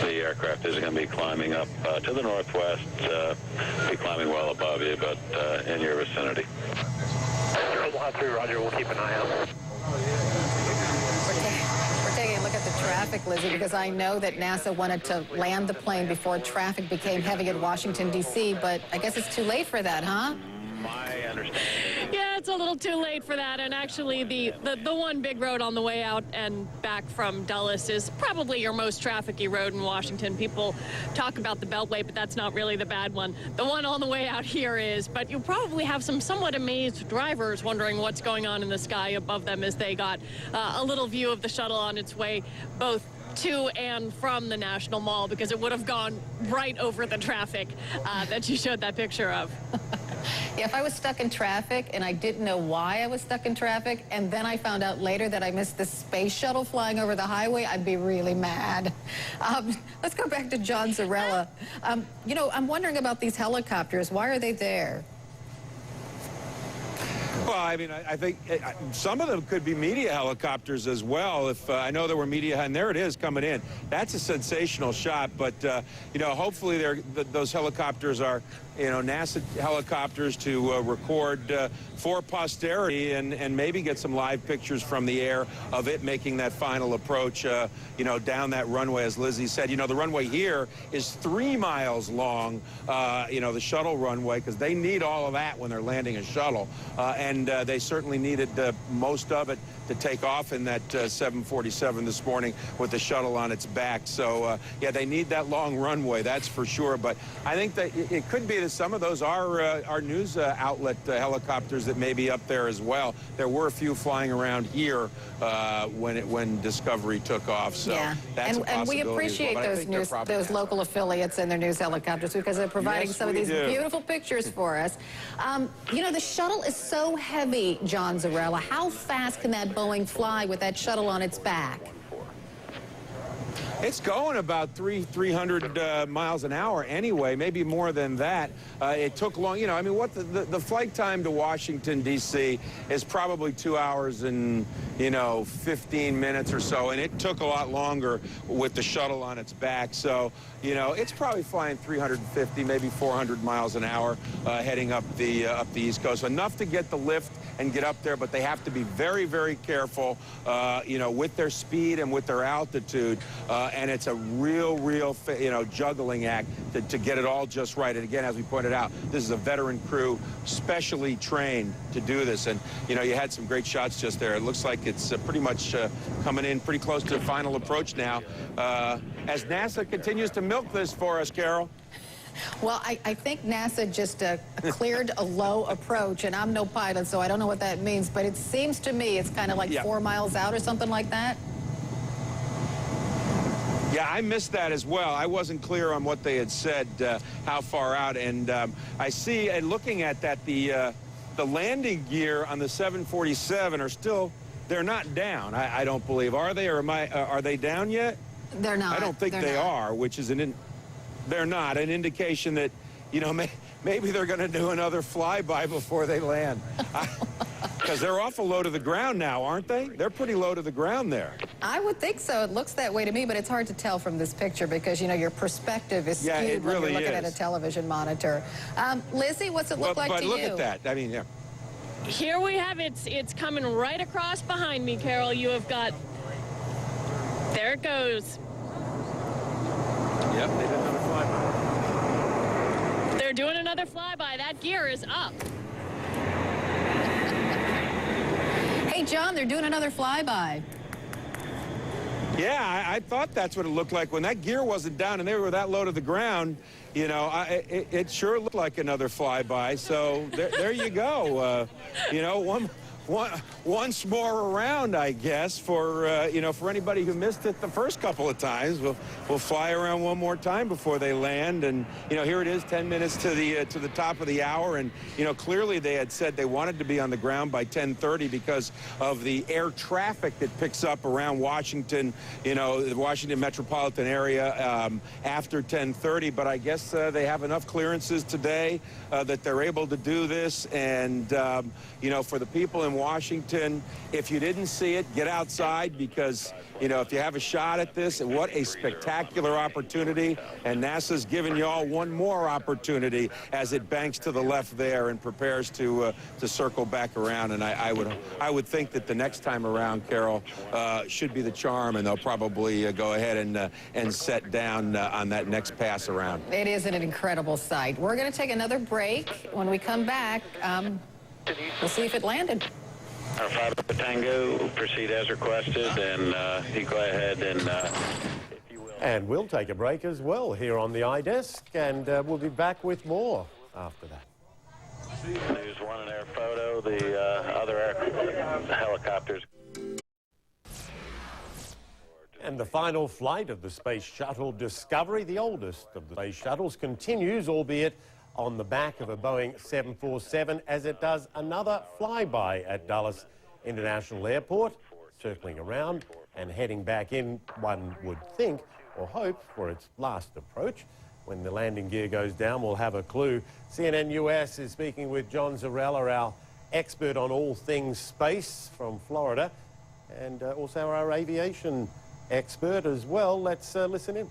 the aircraft is going to be climbing up to the northwest, be climbing well above you, but in your vicinity. Omaha 3, roger, we'll keep an eye out. We're taking a look at the traffic, Lizzie, because I know that NASA wanted to land the plane before traffic became heavy at Washington, D.C., but I guess it's too late for that, huh? My understanding. Yeah, it's a little too late for that, and actually the one big road on the way out and back from Dulles is probably your most trafficy road in Washington. People talk about the Beltway, but that's not really the bad one. The one on the way out here is, but you'll probably have some somewhat amazed drivers wondering what's going on in the sky above them as they got a little view of the shuttle on its way both to and from the National Mall, because it would have gone right over the traffic that you showed that picture of. Yeah, if I was stuck in traffic and I didn't know why I was stuck in traffic, and then I found out later that I missed the space shuttle flying over the highway, I'd be really mad. Let's go back to John Zarella. You know, I'm wondering about these helicopters. Why are they there? Well, I mean, I think some of them could be media helicopters as well. If I know there were media, and there it is coming in. That's a sensational shot, but, you know, hopefully those helicopters are, you know, NASA helicopters to record for posterity and maybe get some live pictures from the air of it making that final approach, you know, down that runway. As Lizzie said, you know, the runway here is 3 miles long, you know, the shuttle runway, because they need all of that when they're landing a shuttle. And they certainly needed most of it to take off in that 747 this morning with the shuttle on its back. So, yeah, they need that long runway, that's for sure. But I think that it could be that some of those are news outlet helicopters that may be up there as well. There were a few flying around here when Discovery took off. So yeah, that's a possibility. And we appreciate those local affiliates and their news helicopters, because they're providing some of these beautiful pictures for us. You know, the shuttle is so heavy, John Zarella. How fast can that Boeing fly with that shuttle on its back? It's going about 300 miles an hour anyway, maybe more than that. It took long, you know, I mean, what the flight time to Washington, D.C. is probably 2 hours and, you know, 15 minutes or so, and it took a lot longer with the shuttle on its back. So, you know, it's probably flying 350, maybe 400 miles an hour heading up the East Coast. Enough to get the lift and get up there, but they have to be very, very careful, you know, with their speed and with their altitude. And it's a real, you know, juggling act to get it all just right. And again, as we pointed out, this is a veteran crew specially trained to do this. And, you know, you had some great shots just there. It looks like it's pretty much coming in pretty close to the final approach now, as NASA continues to milk this for us, Carol. Well, I think NASA just cleared a low approach, and I'm no pilot, so I don't know what that means, but it seems to me it's kind of like 4 miles out or something like that. Yeah, I missed that as well. I wasn't clear on what they had said, how far out. And I see, and looking at that, the landing gear on the 747 are still, they're not down, I don't believe. Are they, or are they down yet? They're not. I don't think they are, which is they're not, an indication that, you know, maybe they're going to do another flyby before they land. Because they're awful low to the ground now, aren't they? They're pretty low to the ground there. I would think so. It looks that way to me, but it's hard to tell from this picture because, you know, your perspective is skewed when you're looking at a television monitor. Lizzie, what's it look like to you? But look at that. I mean, yeah. Here we have it's coming right across behind me, Carol. You have got, there it goes. Yep, they did another flyby. They're doing another flyby. That gear is up. Hey, John, they're doing another flyby. Yeah, I thought that's what it looked like. When that gear wasn't down and they were that low to the ground, you know, it sure looked like another flyby. So there you go. You know, once more around, I guess, for you know, for anybody who missed it the first couple of times. We'll fly around one more time before they land, and you know, here it is, 10 minutes to the top of the hour, and you know, clearly they had said they wanted to be on the ground by 10:30 because of the air traffic that picks up around Washington, you know, the Washington metropolitan area after 10:30. But I guess they have enough clearances today that they're able to do this, and you know, for the people in Washington, if you didn't see it, get outside, because you know, if you have a shot at this, what a spectacular opportunity, and NASA's giving you all one more opportunity as it banks to the left there and prepares to circle back around. And I would think that the next time around, Carol, should be the charm, and they'll probably go ahead and set down on that next pass around. It is an incredible sight. We're going to take another break. When we come back, we'll see if it landed. Our 5 Tango, proceed as requested, and you go ahead and, if you will. And we'll take a break as well here on the iDesk, and we'll be back with more after that. News 1 and air photo, the other helicopters. And the final flight of the Space Shuttle Discovery, the oldest of the space shuttles, continues, albeit on the back of a Boeing 747, as it does another flyby at Dulles International Airport, circling around and heading back in, one would think or hope, for its last approach. When the landing gear goes down, we'll have a clue. CNN US is speaking with John Zarella, our expert on all things space from Florida, and also our aviation expert as well. Let's listen in.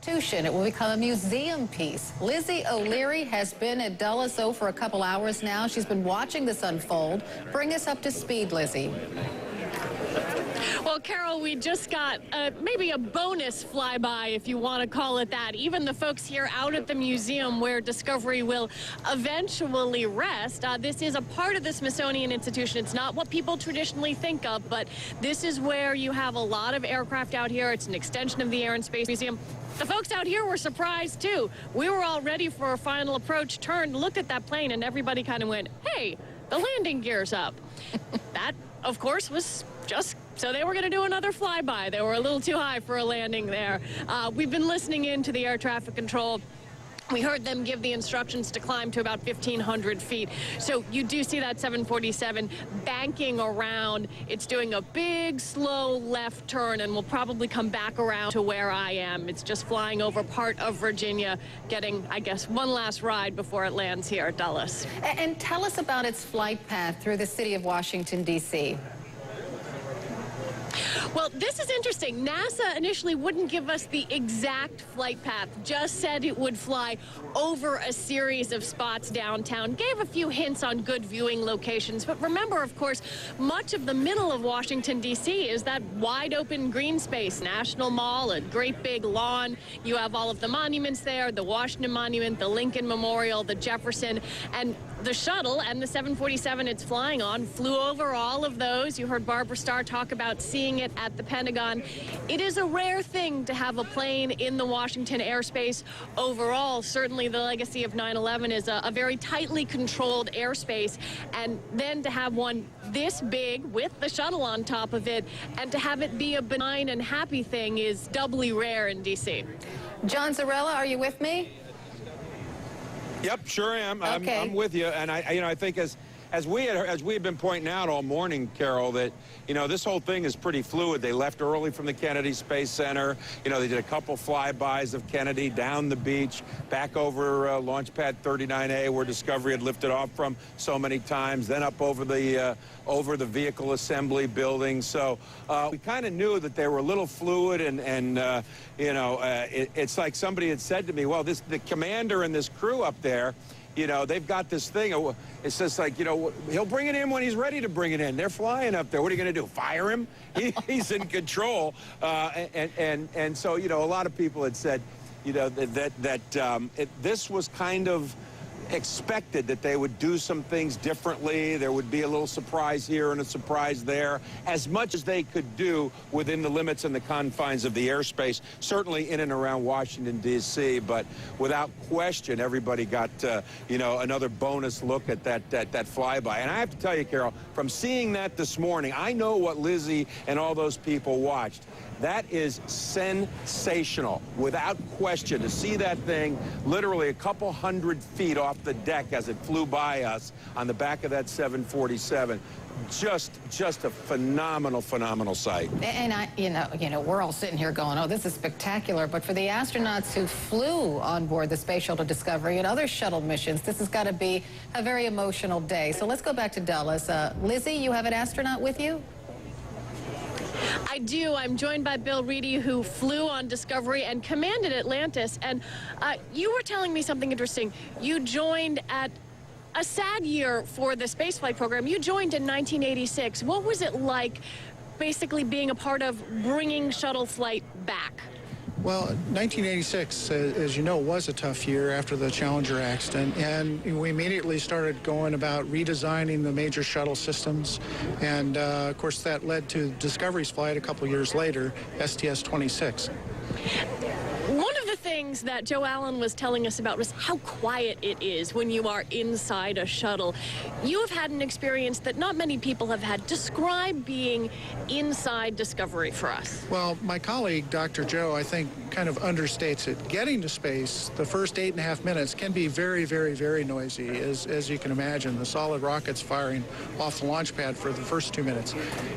It will become a museum piece. Lizzie O'Leary has been at Dulles for a couple hours now. She's been watching this unfold. Bring us up to speed, Lizzie. Well, Carol, we just got maybe a bonus flyby, if you want to call it that. Even the folks here out at the museum where Discovery will eventually rest, this is a part of the Smithsonian Institution. It's not what people traditionally think of, but this is where you have a lot of aircraft out here. It's an extension of the Air and Space Museum. The folks out here were surprised, too. We were all ready for a final approach, turned, looked at that plane, and everybody kind of went, hey, the landing gear's up. That, of course, was just so they were going to do another flyby. They were a little too high for a landing there. We've been listening in to the air traffic control. We heard them give the instructions to climb to about 1,500 feet. So you do see that 747 banking around. It's doing a big, slow left turn and will probably come back around to where I am. It's just flying over part of Virginia, getting, I guess, one last ride before it lands here at Dulles. And tell us about its flight path through the city of Washington, D.C. Well, this is interesting. NASA initially wouldn't give us the exact flight path, just said it would fly over a series of spots downtown, gave a few hints on good viewing locations. But remember, of course, much of the middle of Washington, D.C. is that wide open green space, National Mall, a great big lawn. You have all of the monuments there, the Washington Monument, the Lincoln Memorial, the Jefferson, and the shuttle and the 747 it's flying on flew over all of those. You heard Barbara Starr talk about seeing it at the Pentagon. It is a rare thing to have a plane in the Washington airspace overall. Certainly the legacy of 9/11 is a very tightly controlled airspace, and then to have one this big with the shuttle on top of it and to have it be a benign and happy thing is doubly rare in D.C. John Zarella, are you with me? Yep, sure am. Okay. I'm with you, and I think as we had been pointing out all morning, Carol, that this whole thing is pretty fluid. They left early from the Kennedy Space Center. They did a couple flybys of Kennedy down the beach, back over Launch Pad 39A, where Discovery had lifted off from so many times, then up over the vehicle assembly building. So we kind of knew that they were a little fluid, and it's like somebody had said to me, well, the commander and this crew up there, they've got this thing. It's just like, he'll bring it in when he's ready to bring it in. They're flying up there. What are you going to do, fire him? He's in control. And so, a lot of people had said, this was kind of expected, that they would do some things differently. There would be a little surprise here and a surprise there, as much as they could do within the limits and the confines of the airspace, certainly in and around Washington, D.C. But without question, everybody got, another bonus look at that flyby. And I have to tell you, Carol, from seeing that this morning, I know what Lizzie and all those people watched. That is sensational, without question, to see that thing literally a couple hundred feet off the deck as it flew by us on the back of that 747. Just a phenomenal sight. And we're all sitting here going, oh, this is spectacular. But for the astronauts who flew on board the Space Shuttle Discovery and other shuttle missions, this has got to be a very emotional day. So let's go back to Dulles. Lizzie, you have an astronaut with you? I do. I'm joined by Bill Reedy, who flew on Discovery and commanded Atlantis. And you were telling me something interesting. You joined at a sad year for the spaceflight program. You joined in 1986. What was it like basically being a part of bringing shuttle flight back? Well, 1986, as you know, was a tough year after the Challenger accident, and we immediately started going about redesigning the major shuttle systems, and of course that led to Discovery's flight a couple years later, STS-26. One of the things that Joe Allen was telling us about was how quiet it is when you are inside a shuttle. You have had an experience that not many people have had. Describe being inside Discovery for us. Well, my colleague, Dr. Joe, I think kind of understates it. Getting to space, the first 8.5 minutes can be very, very, very noisy, as you can imagine. The solid rocket's firing off the launch pad for the first 2 minutes.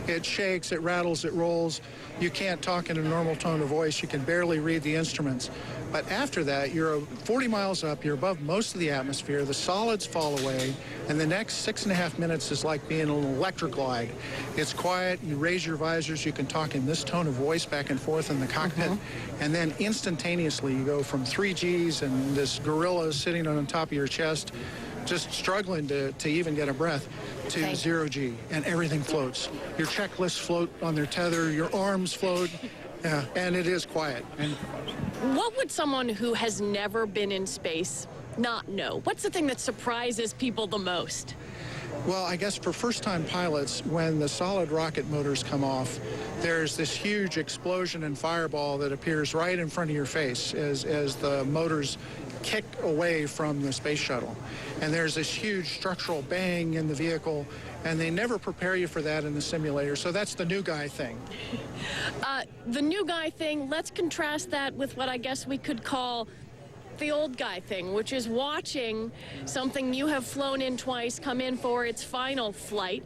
It shakes, it rattles, it rolls. You can't talk in a normal tone of voice. You can barely read the instruments. But after that, you're 40 miles up, you're above most of the atmosphere, the solids fall away, and the next 6.5 minutes is like being on an electric glide. It's quiet, you raise your visors, you can talk in this tone of voice back and forth in the cockpit, and then instantaneously you go from 3 Gs and this gorilla sitting on top of your chest, just struggling to even get a breath, to 0 G, and everything floats. Your checklists float on their tether, your arms float, yeah, and it is quiet. And what would someone who has never been in space not know? What's the thing that surprises people the most? Well, I guess for first-time pilots, when the solid rocket motors come off, there's this huge explosion and fireball that appears right in front of your face as the motors kick away from the space shuttle. And there's this huge structural bang in the vehicle, and they never prepare you for that in the simulator. So that's the new guy thing. The new guy thing, let's contrast that with what I guess we could call the old guy thing, which is watching something you have flown in twice come in for its final flight.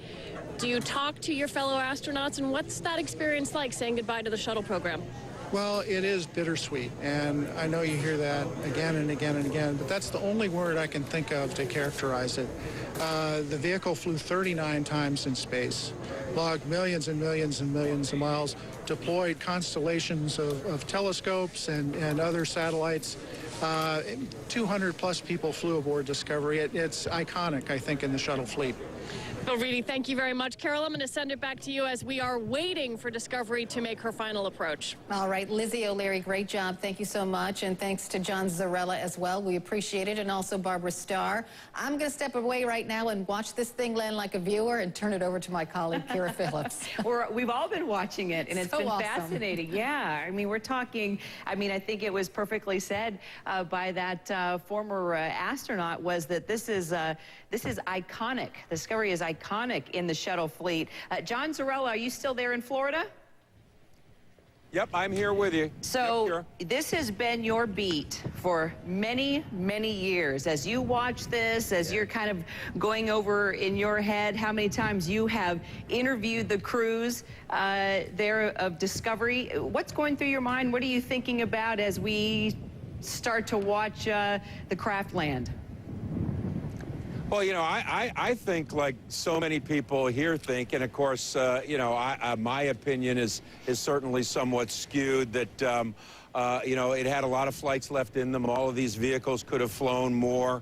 Do you talk to your fellow astronauts, and what's that experience like, saying goodbye to the shuttle program? Well, it is bittersweet, and I know you hear that again and again and again, but that's the only word I can think of to characterize it. The vehicle flew 39 times in space, logged millions and millions and millions of miles, deployed constellations of telescopes and other satellites. 200 plus people flew aboard Discovery. It's iconic, I think, in the shuttle fleet. Bill Reedy, thank you very much. Carol, I'm going to send it back to you as we are waiting for Discovery to make her final approach. All right, Lizzie O'Leary, great job. Thank you so much. And thanks to John Zarella as well. We appreciate it. And also Barbara Starr. I'm going to step away right now and watch this thing land like a viewer and turn it over to my colleague, Kira Phillips. We've all been watching it, and it's been awesome. fascinating. Yeah, I mean, we're talking, I mean, I think it was perfectly said by that former astronaut, was that this is iconic. Discovery is iconic in the shuttle fleet. John Zarella, are you still there in Florida? Yep, I'm here with you. So this has been your beat for many, many years. As you watch this, as you're kind of going over in your head how many times you have interviewed the crews there of Discovery, what's going through your mind? What are you thinking about as we start to watch the craft land? Well, you know, I think, like so many people here think, and of course, you know, my opinion is certainly somewhat skewed, that you know, it had a lot of flights left in them. All of these vehicles could have flown more,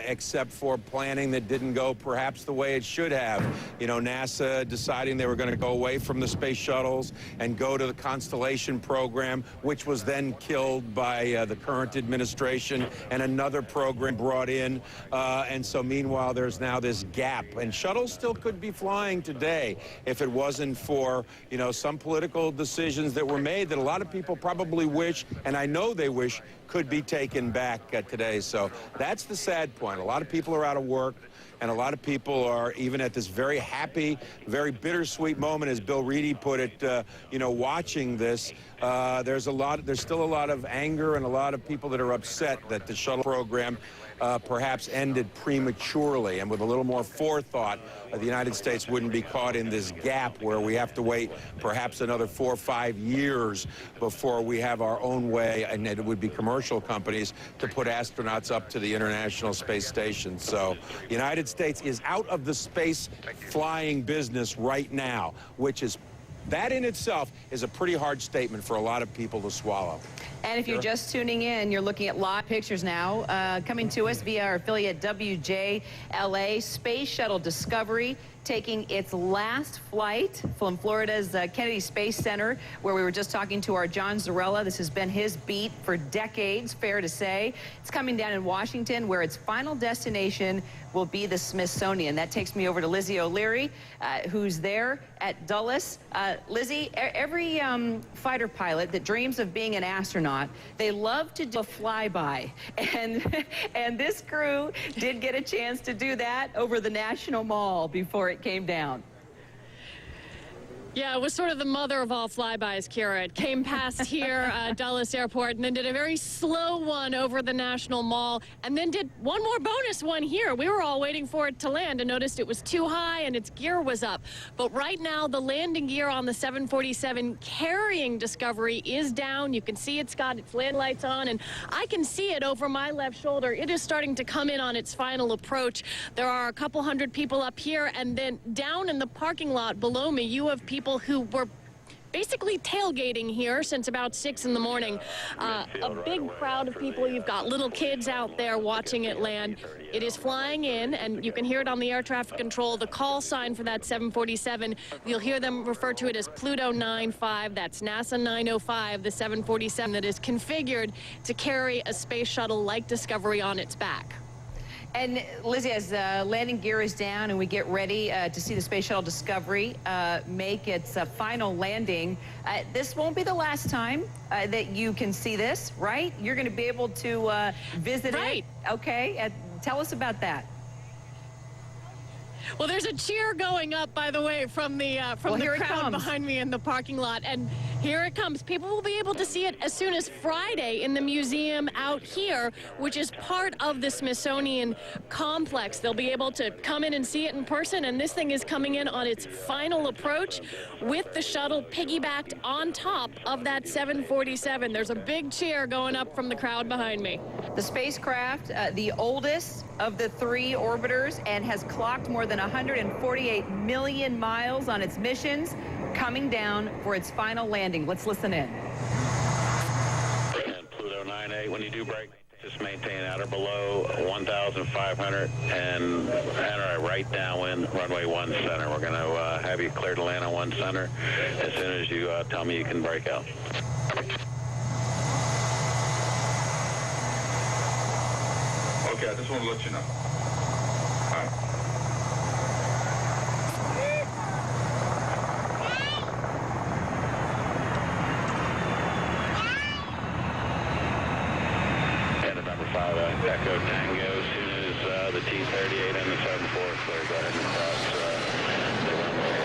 except for planning that didn't go perhaps the way it should have. You know, NASA deciding they were going to go away from the space shuttles and go to the Constellation program, which was then killed by the current administration, and another program brought in. And so meanwhile, there's now this gap. And shuttles still could be flying today if it wasn't for, you know, some political decisions that were made that a lot of people probably wish, and I know they wish, could be taken back today. So that's the sad point. A lot of people are out of work, and a lot of people are even at this very happy, very bittersweet moment, as Bill Reedy put it, you know, watching this. There's still a lot of anger and a lot of people that are upset that the shuttle program perhaps ended prematurely, and with a little more forethought, the United States wouldn't be caught in this gap where we have to wait perhaps another 4 or 5 years before we have our own way, and it would be commercial companies to put astronauts up to the International Space Station. So the United States is out of the space flying business right now, which is, that in itself is a pretty hard statement for a lot of people to swallow. And if you're just tuning in, you're looking at live pictures now coming to us via our affiliate WJLA. Space Shuttle Discovery taking its last flight from Florida's Kennedy Space Center, where we were just talking to our John Zarella. This has been his beat for decades, fair to say. It's coming down in Washington, where its final destination will be the Smithsonian. That takes me over to Lizzie O'Leary, who's there at Dulles. Lizzie, every fighter pilot that dreams of being an astronaut, they love to do a flyby. And this crew did get a chance to do that over the National Mall before it came down. Yeah, it was sort of the mother of all flybys, Kira. It came past here, Dulles Airport, and then did a very slow one over the National Mall, and then did one more bonus one here. We were all waiting for it to land and noticed it was too high and its gear was up. But right now, the landing gear on the 747 carrying Discovery is down. You can see it's got its land lights on, and I can see it over my left shoulder. It is starting to come in on its final approach. There are a couple hundred people up here, and then down in the parking lot below me, you have people who were basically tailgating here since about 6 in the morning. A big crowd of people. You've got little kids out there watching it land. It is flying in, and you can hear it on the air traffic control, the call sign for that 747. You'll hear them refer to it as Pluto 95. That's NASA 905, the 747 that is configured to carry a space shuttle like Discovery on its back. And Lizzie, as landing gear is down and we get ready to see the Space Shuttle Discovery make its final landing, this won't be the last time that you can see this, right? You're going to be able to visit it. Okay, tell us about that. Well, there's a cheer going up, by the way, from the crowd behind me in the parking lot, and here it comes. People will be able to see it as soon as Friday in the museum out here, which is part of the Smithsonian complex. They'll be able to come in and see it in person, and this thing is coming in on its final approach with the shuttle piggybacked on top of that 747. There's a big cheer going up from the crowd behind me. The spacecraft, the oldest of the 3 orbiters, and has clocked more than 148 million miles on its missions, coming down for its final landing. Let's listen in. And Pluto 98, when you do break, just maintain at or below 1,500 and enter right downwind, runway 1 center. We're going to have you clear to land on 1 center as soon as you tell me you can break out. Okay, I just want to let you know. All right. And number 5, Echo Tango, as soon as the T-38 and the 74 clear, go ahead and cross the runway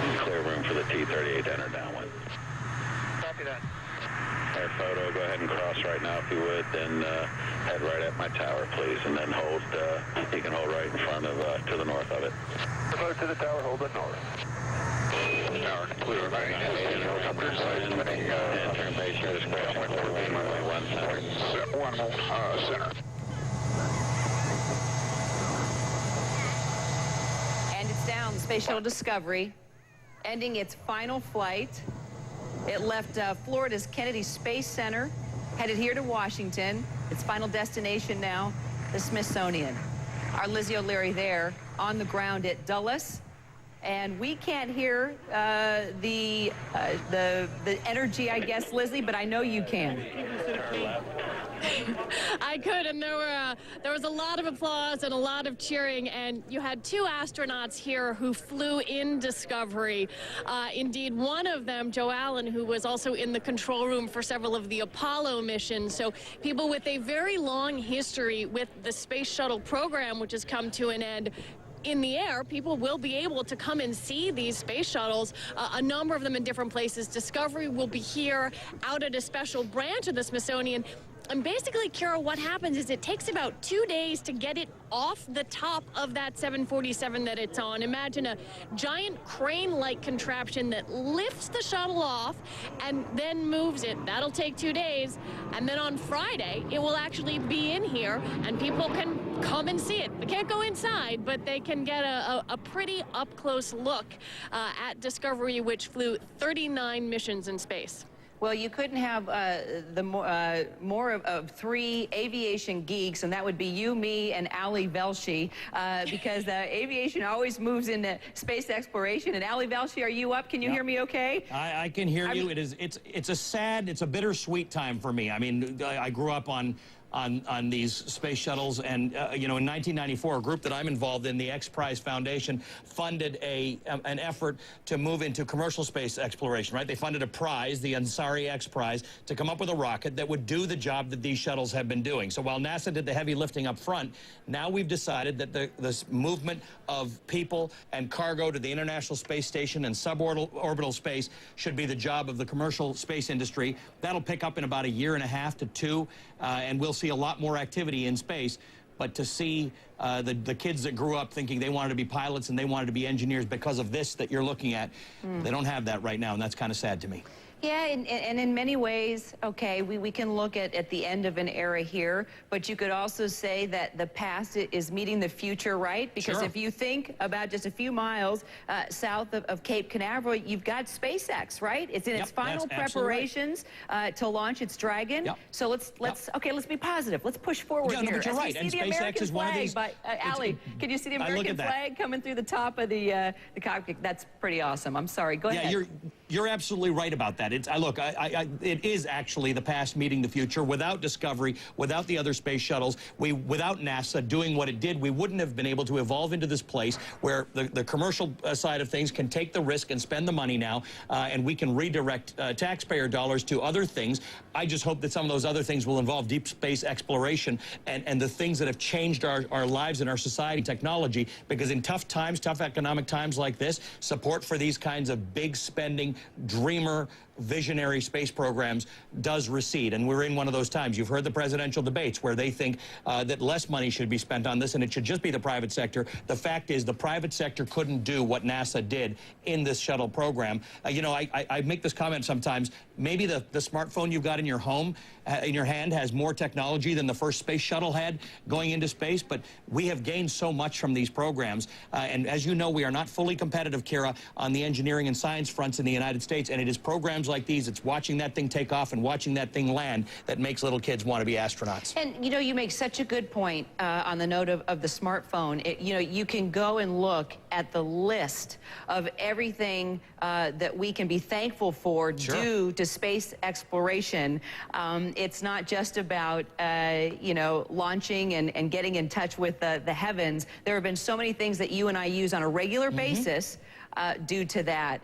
to clear room for the T-38 to enter downwind. Copy that. Air photo, go ahead and cross right now if you would, then head right at my tower, please, and then hold, you can hold right in front of, to the north of it. Go to the tower, hold it north. Tower, Pluto 98, helicopters, and turn base your discretion, runway 1 center. 1 center. And it's down, the Space Shuttle Discovery, ending its final flight. It left Florida's Kennedy Space Center, headed here to Washington. Its final destination now, the Smithsonian. Our Lizzie O'Leary there on the ground at Dulles. And we can't hear the energy, I guess, Lizzie, but I know you can. I could, and there was a lot of applause and a lot of cheering, and you had 2 astronauts here who flew in Discovery. Indeed, one of them, Joe Allen, who was also in the control room for several of the Apollo missions. So people with a very long history with the Space Shuttle program, which has come to an end, in the air, people will be able to come and see these space shuttles, a number of them in different places. Discovery will be here out at a special branch of the Smithsonian. And basically, Kira, what happens is it takes about 2 days to get it off the top of that 747 that it's on. Imagine a giant crane-like contraption that lifts the shuttle off and then moves it. That'll take 2 days. And then on Friday, it will actually be in here, and people can come and see it. They can't go inside, but they can get a pretty up-close look at Discovery, which flew 39 missions in space. Well, you couldn't have more of three aviation geeks, and that would be you, me, and Ali Velshi, because aviation always moves into space exploration. And Ali Velshi, are you up? Can you hear me okay? I can hear you. It's a bittersweet time for me. I mean, I grew up on these space shuttles, and you know, in 1994, a group that I'm involved in, the X Prize Foundation, funded an effort to move into commercial space exploration. Right? They funded a prize, the Ansari X Prize, to come up with a rocket that would do the job that these shuttles have been doing. So while NASA did the heavy lifting up front, now we've decided that this movement of people and cargo to the International Space Station and suborbital space should be the job of the commercial space industry. That'll pick up in about a year and a half to two, and we'll see a lot more activity in space. But to see the kids that grew up thinking they wanted to be pilots and they wanted to be engineers because of this that you're looking at, they don't have that right now, and that's kind of sad to me. Yeah, and in many ways, okay, we can look at the end of an era here, but you could also say that the past is meeting the future, right? Because if you think about just a few miles south of Cape Canaveral, you've got SpaceX, right? It's in its final preparations to launch its Dragon. So let's be positive. Let's push forward here. No, but you're right. And SpaceX is one of these. Ali, can you see the American flag coming through the top of the cockpit? That's pretty awesome. I'm sorry. Go ahead. Yeah, you're absolutely right about that. It is actually the past meeting the future. Without Discovery, without the other space shuttles, without NASA doing what it did, we wouldn't have been able to evolve into this place where the commercial side of things can take the risk and spend the money now, and we can redirect taxpayer dollars to other things. I just hope that some of those other things will involve deep space exploration and the things that have changed our lives and our society, technology, because in tough times, tough economic times like this, support for these kinds of big spending, dreamer, visionary space programs does recede, and we're in one of those times. You've heard the presidential debates where they think that less money should be spent on this and it should just be the private sector. The fact is the private sector couldn't do what NASA did in this shuttle program. You know, I make this comment sometimes. Maybe the smartphone you've got in your home, in your hand, has more technology than the first space shuttle had going into space, but we have gained so much from these programs. And as you know, we are not fully competitive, Kira, on the engineering and science fronts in the United States, and it is programs like these, it's watching that thing take off and watching that thing land that makes little kids want to be astronauts. And, you know, you make such a good point on the note of the smartphone. You know, you can go and look at the list of everything that we can be thankful for due to space exploration. It's not just about, you know, launching and getting in touch with the heavens. There have been so many things that you and I use on a regular basis due to that.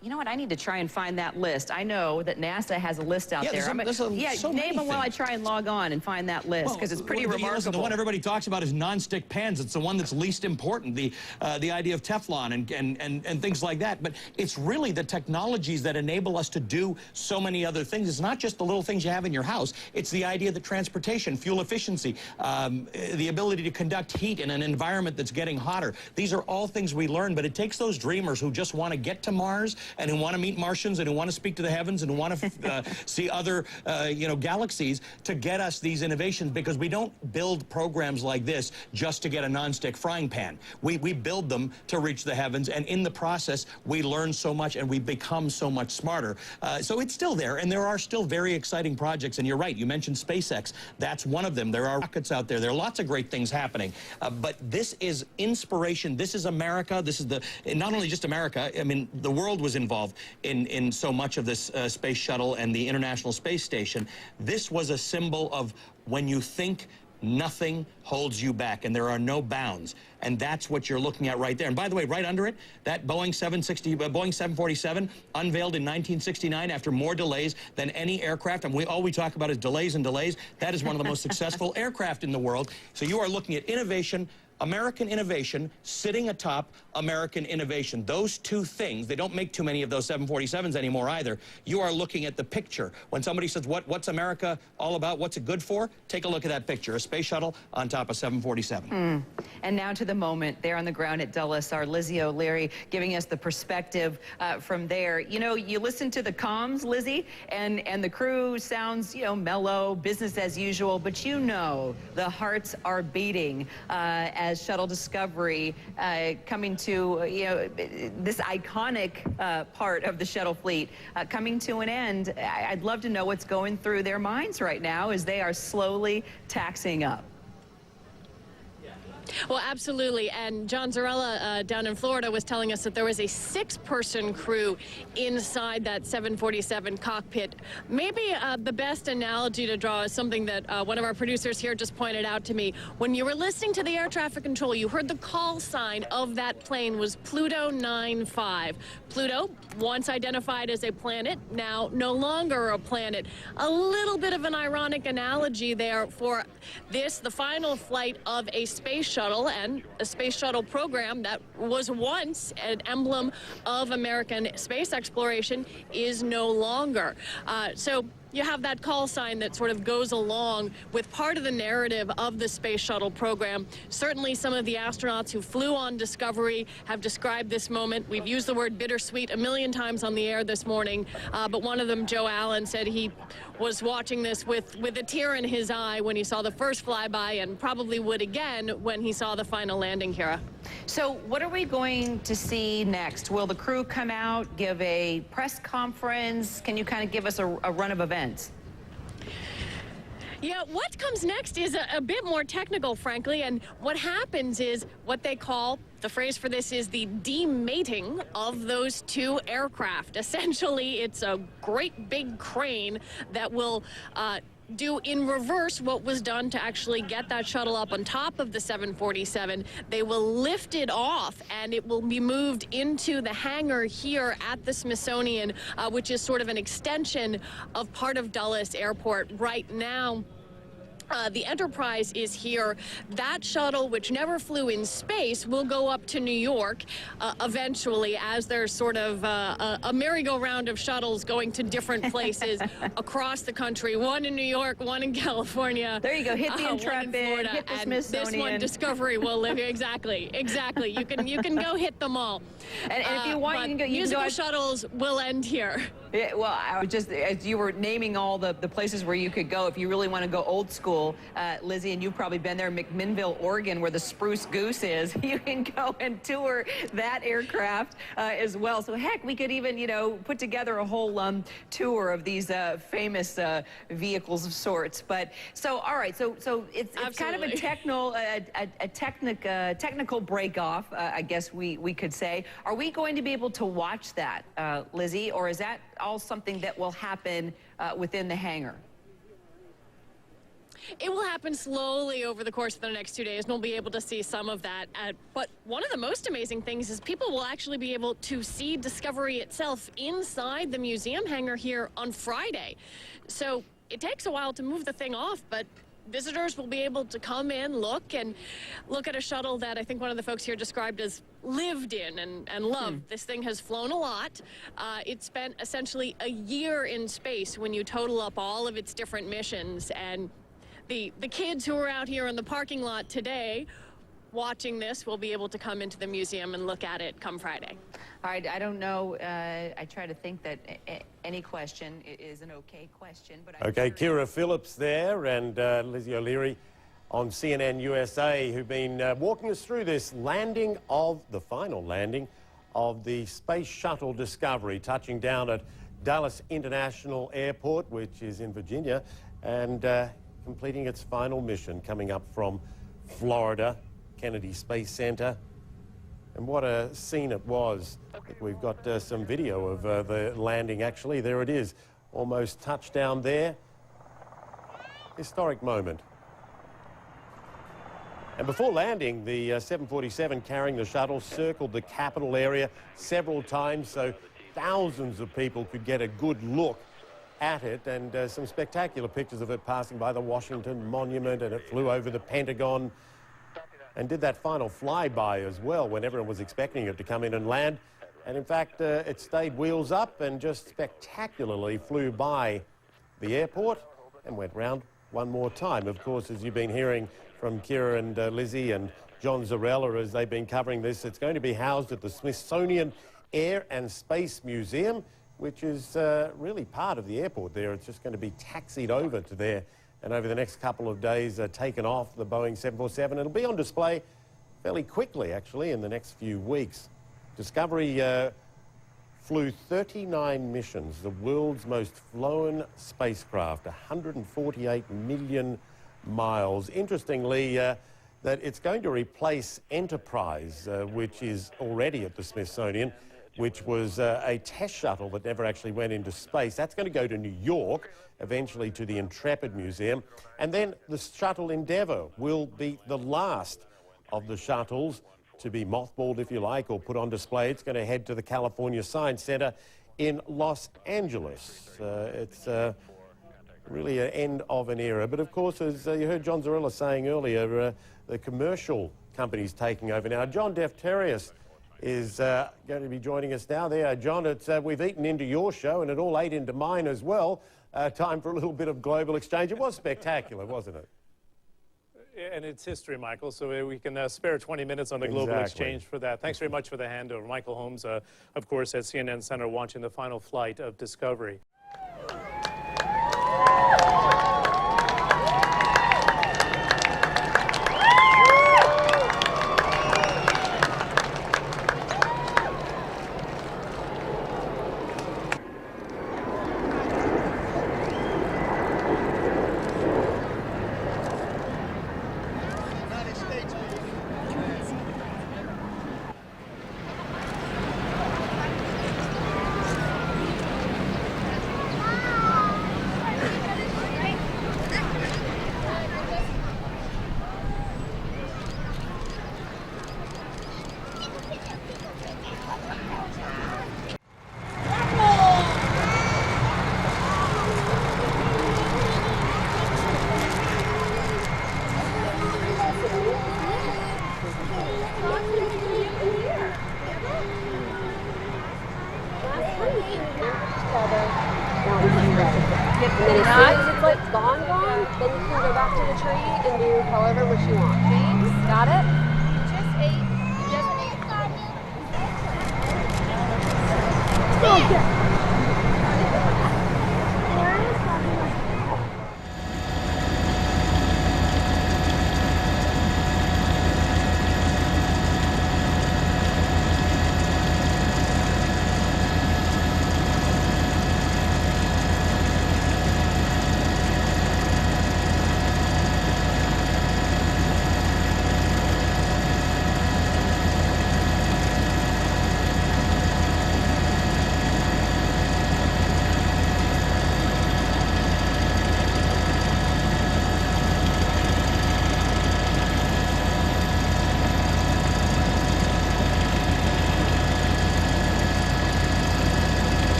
You know what? I need to try and find that list. I know that NASA has a list out there. Name them while I try and log on and find that list, because it's pretty remarkable. The one everybody talks about is non-stick pans. It's the one that's least important, the idea of Teflon and things like that. But it's really the technologies that enable us to do so many other things. It's not just the little things you have in your house. It's the idea that transportation, fuel efficiency, the ability to conduct heat in an environment that's getting hotter. These are all things we learn, but it takes those dreamers who just want to get to Mars and who want to meet Martians and who want to speak to the heavens and who want to see other you know, galaxies to get us these innovations, because we don't build programs like this just to get a non-stick frying pan. We build them to reach the heavens, and in the process we learn so much and we become so much smarter. So it's still there, and there are still very exciting projects, and you're right, you mentioned SpaceX. That's one of them. There are rockets out there. There are lots of great things happening, but this is inspiration. This is America. This is not only just America. I mean, the world was involved in so much of this space shuttle and the International Space Station. This was a symbol of when you think nothing holds you back and there are no bounds. And that's what you're looking at right there. And by the way, right under it, that Boeing 747 unveiled in 1969 after more delays than any aircraft. And all we talk about is delays and delays. That is one of the most successful aircraft in the world. So you are looking at innovation, American innovation sitting atop American innovation. Those two things, they don't make too many of those 747s anymore either. You are looking at the picture. When somebody says, what's America all about? What's it good for? Take a look at that picture. A space shuttle on top of 747. And now to the moment there on the ground at Dulles, our Lizzie O'Leary giving us the perspective from there. You know, you listen to the comms, Lizzie, and the crew sounds, you know, mellow, business as usual, but you know the hearts are beating as as Shuttle Discovery coming to, this iconic part of the shuttle fleet coming to an end. I'd love to know what's going through their minds right now as they are slowly taxiing up. Well, absolutely. And John Zarella down in Florida was telling us that there was a 6-person crew inside that 747 cockpit. Maybe the best analogy to draw is something that one of our producers here just pointed out to me. When you were listening to the air traffic control, you heard the call sign of that plane was Pluto 95. Pluto, once identified as a planet, now no longer a planet. A little bit of an ironic analogy there for this, the final flight of a space shuttle, and a space shuttle program that was once an emblem of American space exploration is no longer. So you have that call sign that sort of goes along with part of the narrative of the space shuttle program. Certainly some of the astronauts who flew on Discovery have described this moment. We've used the word bittersweet a million times on the air this morning, but one of them, Joe Allen, said he was watching this with a tear in his eye when he saw the first flyby, and probably would again when he saw the final landing, Kira. So what are we going to see next? Will the crew come out, give a press conference? Can you kind of give us a run of events? Yeah, what comes next is a bit more technical, frankly, and what happens is what they call, the phrase for this is the demating of those two aircraft. Essentially, it's a great big crane that will do in reverse what was done to actually get that shuttle up on top of the 747. They will lift it off and it will be moved into the hangar here at the Smithsonian, which is sort of an extension of part of Dulles Airport right now. The Enterprise is here. That shuttle, which never flew in space, will go up to New York eventually, as there's sort of a merry-go-round of shuttles going to different places across the country. One in New York, one in California. There you go. Hit the Intrepid, hit the Smithsonian. This one, Discovery, will live here. Exactly. You can go hit them all. And if you want, you can go. Musical shuttles will end here. Yeah, well, I was just, as you were naming all the places where you could go, if you really want to go old school, Lizzie, and you've probably been there, McMinnville, Oregon, where the Spruce Goose is, you can go and tour that aircraft as well. So heck, we could even, put together a whole tour of these famous vehicles of sorts. But so, all right, so it's kind of a technical break-off, I guess we could say. Are we going to be able to watch that, Lizzie, or is that all something that will happen within the hangar? It will happen slowly over the course of the next 2 days, and we'll be able to see some of that. But one of the most amazing things is people will actually be able to see Discovery itself inside the museum hangar here on Friday. So it takes a while to move the thing off, but visitors will be able to come in, look at a shuttle that I think one of the folks here described as lived in and loved. This thing has flown a lot. It spent essentially a year in space when you total up all of its different missions. And the kids who are out here in the parking lot today watching this will be able to come into the museum and look at it come Friday. All right, I don't know. I try to think that any question is an okay question. But okay, Kira Phillips there and Lizzie O'Leary on CNN USA, who've been walking us through this the final landing of the Space Shuttle Discovery, touching down at Dulles International Airport, which is in Virginia, and completing its final mission, coming up from Florida, Kennedy Space Center. And what a scene it was. I think we've got some video of the landing, actually. There it is, almost touchdown there. Historic moment. And before landing, the 747 carrying the shuttle circled the Capitol area several times so thousands of people could get a good look at it, and some spectacular pictures of it passing by the Washington Monument, and it flew over the Pentagon and did that final flyby as well when everyone was expecting it to come in and land. And in fact, it stayed wheels up and just spectacularly flew by the airport and went round one more time. Of course, as you've been hearing from Kira and Lizzie and John Zarella as they've been covering this, it's going to be housed at the Smithsonian Air and Space Museum, which is really part of the airport there. It's just going to be taxied over to there, and over the next couple of days taken off the Boeing 747. It'll be on display fairly quickly, actually, in the next few weeks. Discovery flew 39 missions, the world's most flown spacecraft, 148 million miles. Interestingly, that it's going to replace Enterprise, which is already at the Smithsonian, which was a test shuttle that never actually went into space. That's going to go to New York, eventually to the Intrepid Museum. And then the shuttle Endeavour will be the last of the shuttles to be mothballed, if you like, or put on display. It's going to head to the California Science Center in Los Angeles. It's really an end of an era. But of course, as you heard John Zarella saying earlier, the commercial company's taking over now. John Defterios is going to be joining us now. There, John, we've eaten into your show and it all ate into mine as well. Time for a little bit of global exchange. It was spectacular, wasn't it? And it's history, Michael, so we can spare 20 minutes on the global exchange for that. Thanks very much for the handover. Michael Holmes, of course, at CNN Center watching the final flight of Discovery.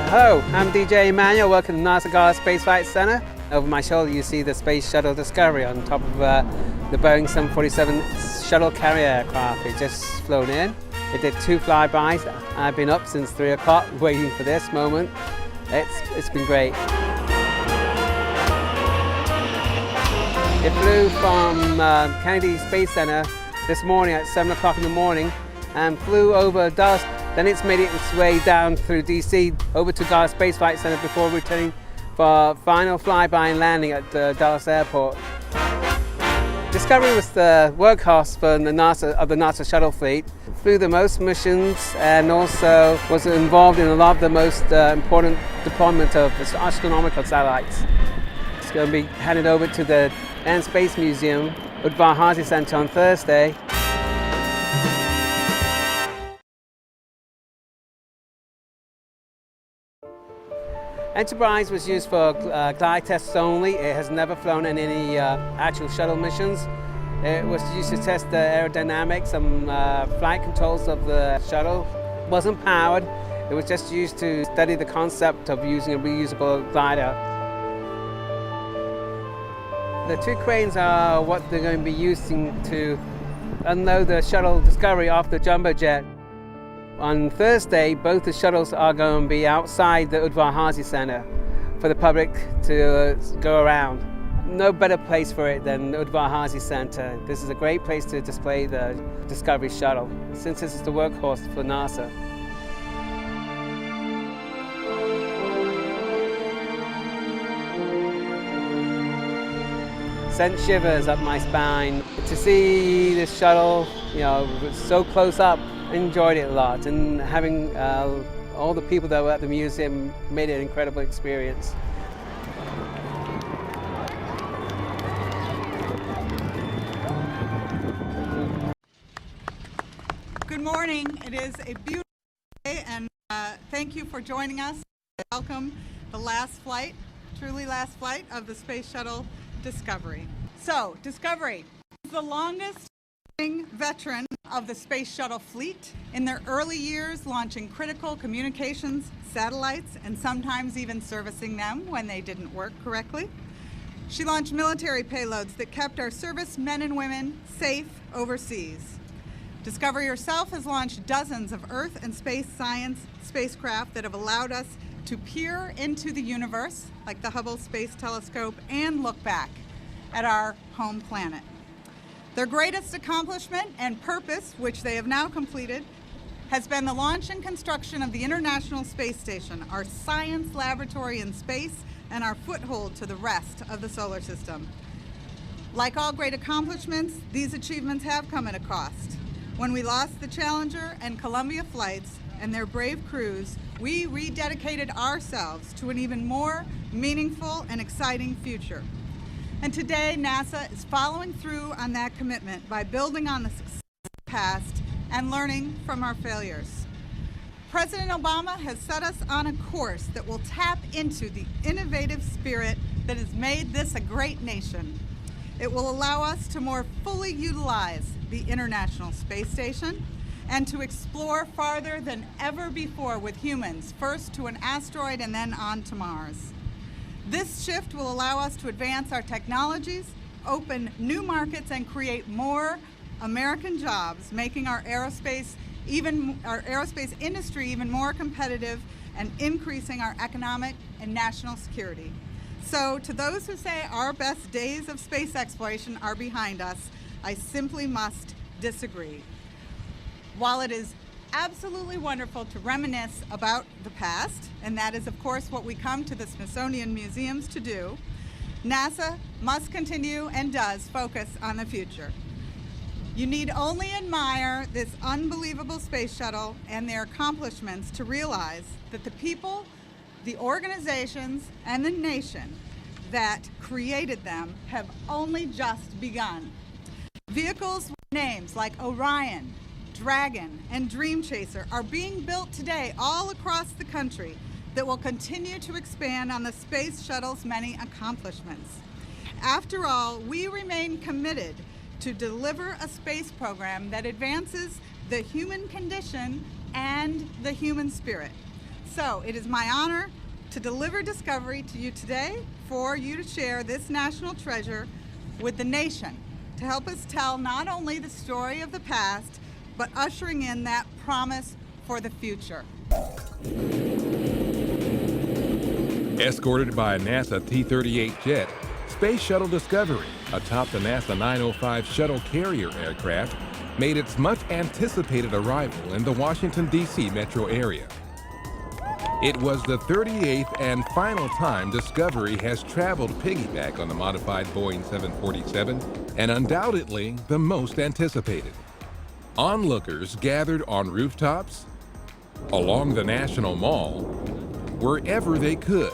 Hello, I'm DJ Emmanuel. Welcome to NASA Goddard Space Flight Center. Over my shoulder you see the Space Shuttle Discovery on top of the Boeing 747 shuttle carrier aircraft. It just flown in. It did 2 flybys. I've been up since 3 o'clock waiting for this moment. It's been great. It flew from Kennedy Space Center this morning at 7 o'clock in the morning and flew over Dallas. Then it's made its way down through DC over to Goddard Space Flight Center before returning for final flyby and landing at Dallas Airport. Discovery was the workhorse for the NASA shuttle fleet. Flew the most missions and also was involved in a lot of the most important deployment of astronomical satellites. It's going to be handed over to the Air and Space Museum, Udvar Hazy Center on Thursday. Enterprise was used for glide tests only. It has never flown in any actual shuttle missions. It was used to test the aerodynamics and flight controls of the shuttle. It wasn't powered, it was just used to study the concept of using a reusable glider. The two cranes are what they're going to be using to unload the shuttle Discovery off the jumbo jet. On Thursday, both the shuttles are going to be outside the Udvar-Hazy Center for the public to go around. No better place for it than the Udvar-Hazy Center. This is a great place to display the Discovery shuttle, since this is the workhorse for NASA. Sent shivers up my spine. To see this shuttle, so close up, enjoyed it a lot. And having all the people that were at the museum made it an incredible experience. Good morning. It is a beautiful day, and thank you for joining us. Welcome the last flight, truly last flight of the Space Shuttle Discovery. So, Discovery is the longest veteran of the Space Shuttle fleet. In their early years, launching critical communications satellites and sometimes even servicing them when they didn't work correctly. She launched military payloads that kept our servicemen and women safe overseas. Discovery herself has launched dozens of Earth and space science spacecraft that have allowed us to peer into the universe, like the Hubble Space Telescope, and look back at our home planet. Their greatest accomplishment and purpose, which they have now completed, has been the launch and construction of the International Space Station, our science laboratory in space and our foothold to the rest of the solar system. Like all great accomplishments, these achievements have come at a cost. When we lost the Challenger and Columbia flights and their brave crews, we rededicated ourselves to an even more meaningful and exciting future. And today, NASA is following through on that commitment by building on the success of the past and learning from our failures. President Obama has set us on a course that will tap into the innovative spirit that has made this a great nation. It will allow us to more fully utilize the International Space Station and to explore farther than ever before with humans, first to an asteroid and then on to Mars. This shift will allow us to advance our technologies, open new markets, and create more American jobs, making our aerospace industry even more competitive and increasing our economic and national security. So, to those who say our best days of space exploration are behind us, I simply must disagree. While it is absolutely wonderful to reminisce about the past, and that is of course what we come to the Smithsonian museums to do, NASA must continue and does focus on the future. You need only admire this unbelievable space shuttle and their accomplishments to realize that the people, the organizations, and the nation that created them have only just begun. Vehicles with names like Orion, Dragon, and Dream Chaser are being built today all across the country that will continue to expand on the space shuttle's many accomplishments. After all, we remain committed to deliver a space program that advances the human condition and the human spirit. So it is my honor to deliver Discovery to you today for you to share this national treasure with the nation to help us tell not only the story of the past, but ushering in that promise for the future. Escorted by a NASA T-38 jet, Space Shuttle Discovery, atop the NASA 905 shuttle carrier aircraft, made its much-anticipated arrival in the Washington, D.C. metro area. It was the 38th and final time Discovery has traveled piggyback on the modified Boeing 747, and undoubtedly the most anticipated. Onlookers gathered on rooftops, along the National Mall, wherever they could,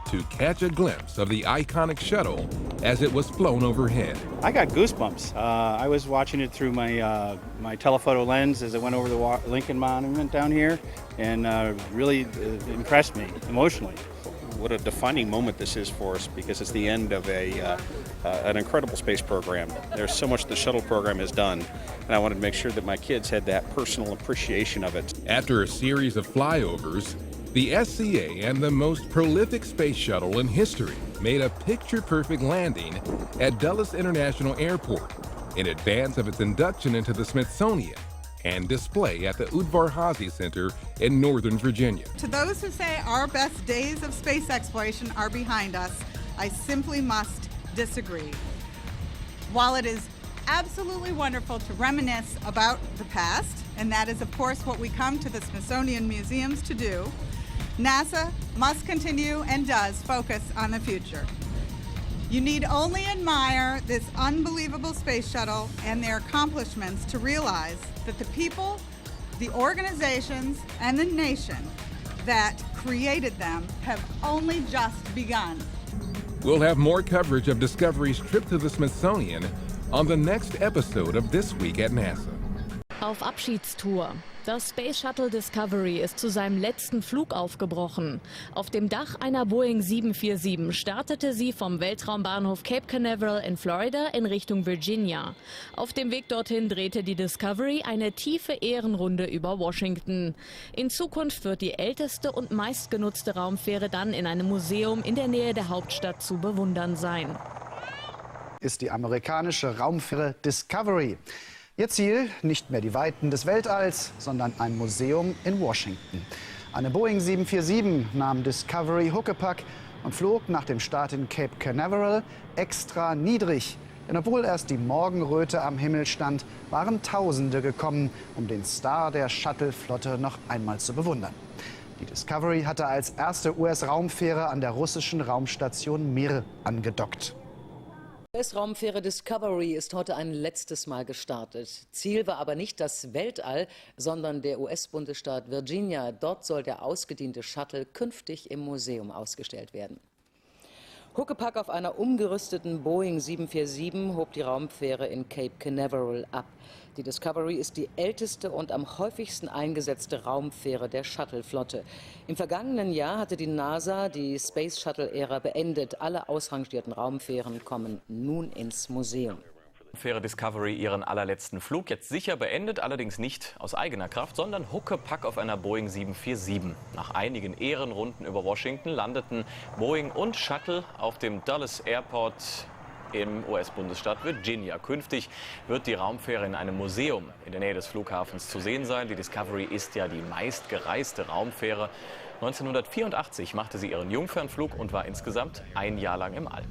to catch a glimpse of the iconic shuttle as it was flown overhead. I got goosebumps. I was watching it through my my telephoto lens as it went over the Lincoln Monument down here, and really impressed me emotionally. what a defining moment this is for us, because it's the end of an incredible space program. There's so much the shuttle program has done, and I wanted to make sure that my kids had that personal appreciation of it. After a series of flyovers, the SCA and the most prolific space shuttle in history made a picture-perfect landing at Dulles International Airport in advance of its induction into the Smithsonian and display at the Udvar-Hazy Center in Northern Virginia. To those who say our best days of space exploration are behind us, I simply must disagree. While it is absolutely wonderful to reminisce about the past, and that is of course what we come to the Smithsonian museums to do, NASA must continue and does focus on the future. You need only admire this unbelievable space shuttle and their accomplishments to realize that the people, the organizations, and the nation that created them have only just begun. We'll have more coverage of Discovery's trip to the Smithsonian on the next episode of This Week at NASA. Auf Abschiedstour. Das Space Shuttle Discovery ist zu seinem letzten Flug aufgebrochen. Auf dem Dach einer Boeing 747 startete sie vom Weltraumbahnhof Cape Canaveral in Florida in Richtung Virginia. Auf dem Weg dorthin drehte die Discovery eine tiefe Ehrenrunde über Washington. In Zukunft wird die älteste und meistgenutzte Raumfähre dann in einem Museum in der Nähe der Hauptstadt zu bewundern sein. Ist die amerikanische Raumfähre Discovery. Ihr Ziel nicht mehr die Weiten des Weltalls, sondern ein Museum in Washington. Eine Boeing 747 nahm Discovery Huckepack und flog nach dem Start in Cape Canaveral extra niedrig. Denn obwohl erst die Morgenröte am Himmel stand, waren Tausende gekommen, um den Star der Shuttle-Flotte noch einmal zu bewundern. Die Discovery hatte als erste US-Raumfähre an der russischen Raumstation Mir angedockt. Die US-Raumfähre Discovery ist heute ein letztes Mal gestartet. Ziel war aber nicht das Weltall, sondern der US-Bundesstaat Virginia. Dort soll der ausgediente Shuttle künftig im Museum ausgestellt werden. Huckepack auf einer umgerüsteten Boeing 747 hob die Raumfähre in Cape Canaveral ab. Die Discovery ist die älteste und am häufigsten eingesetzte Raumfähre der Shuttle-Flotte. Im vergangenen Jahr hatte die NASA die Space-Shuttle-Ära beendet. Alle ausrangierten Raumfähren kommen nun ins Museum. Fähre Discovery ihren allerletzten Flug jetzt sicher beendet, allerdings nicht aus eigener Kraft, sondern Huckepack auf einer Boeing 747. Nach einigen Ehrenrunden über Washington landeten Boeing und Shuttle auf dem Dulles Airport im US-Bundesstaat Virginia. Künftig wird die Raumfähre in einem Museum in der Nähe des Flughafens zu sehen sein. Die Discovery ist ja die meistgereiste Raumfähre. 1984 machte sie ihren Jungfernflug und war insgesamt ein Jahr lang im All.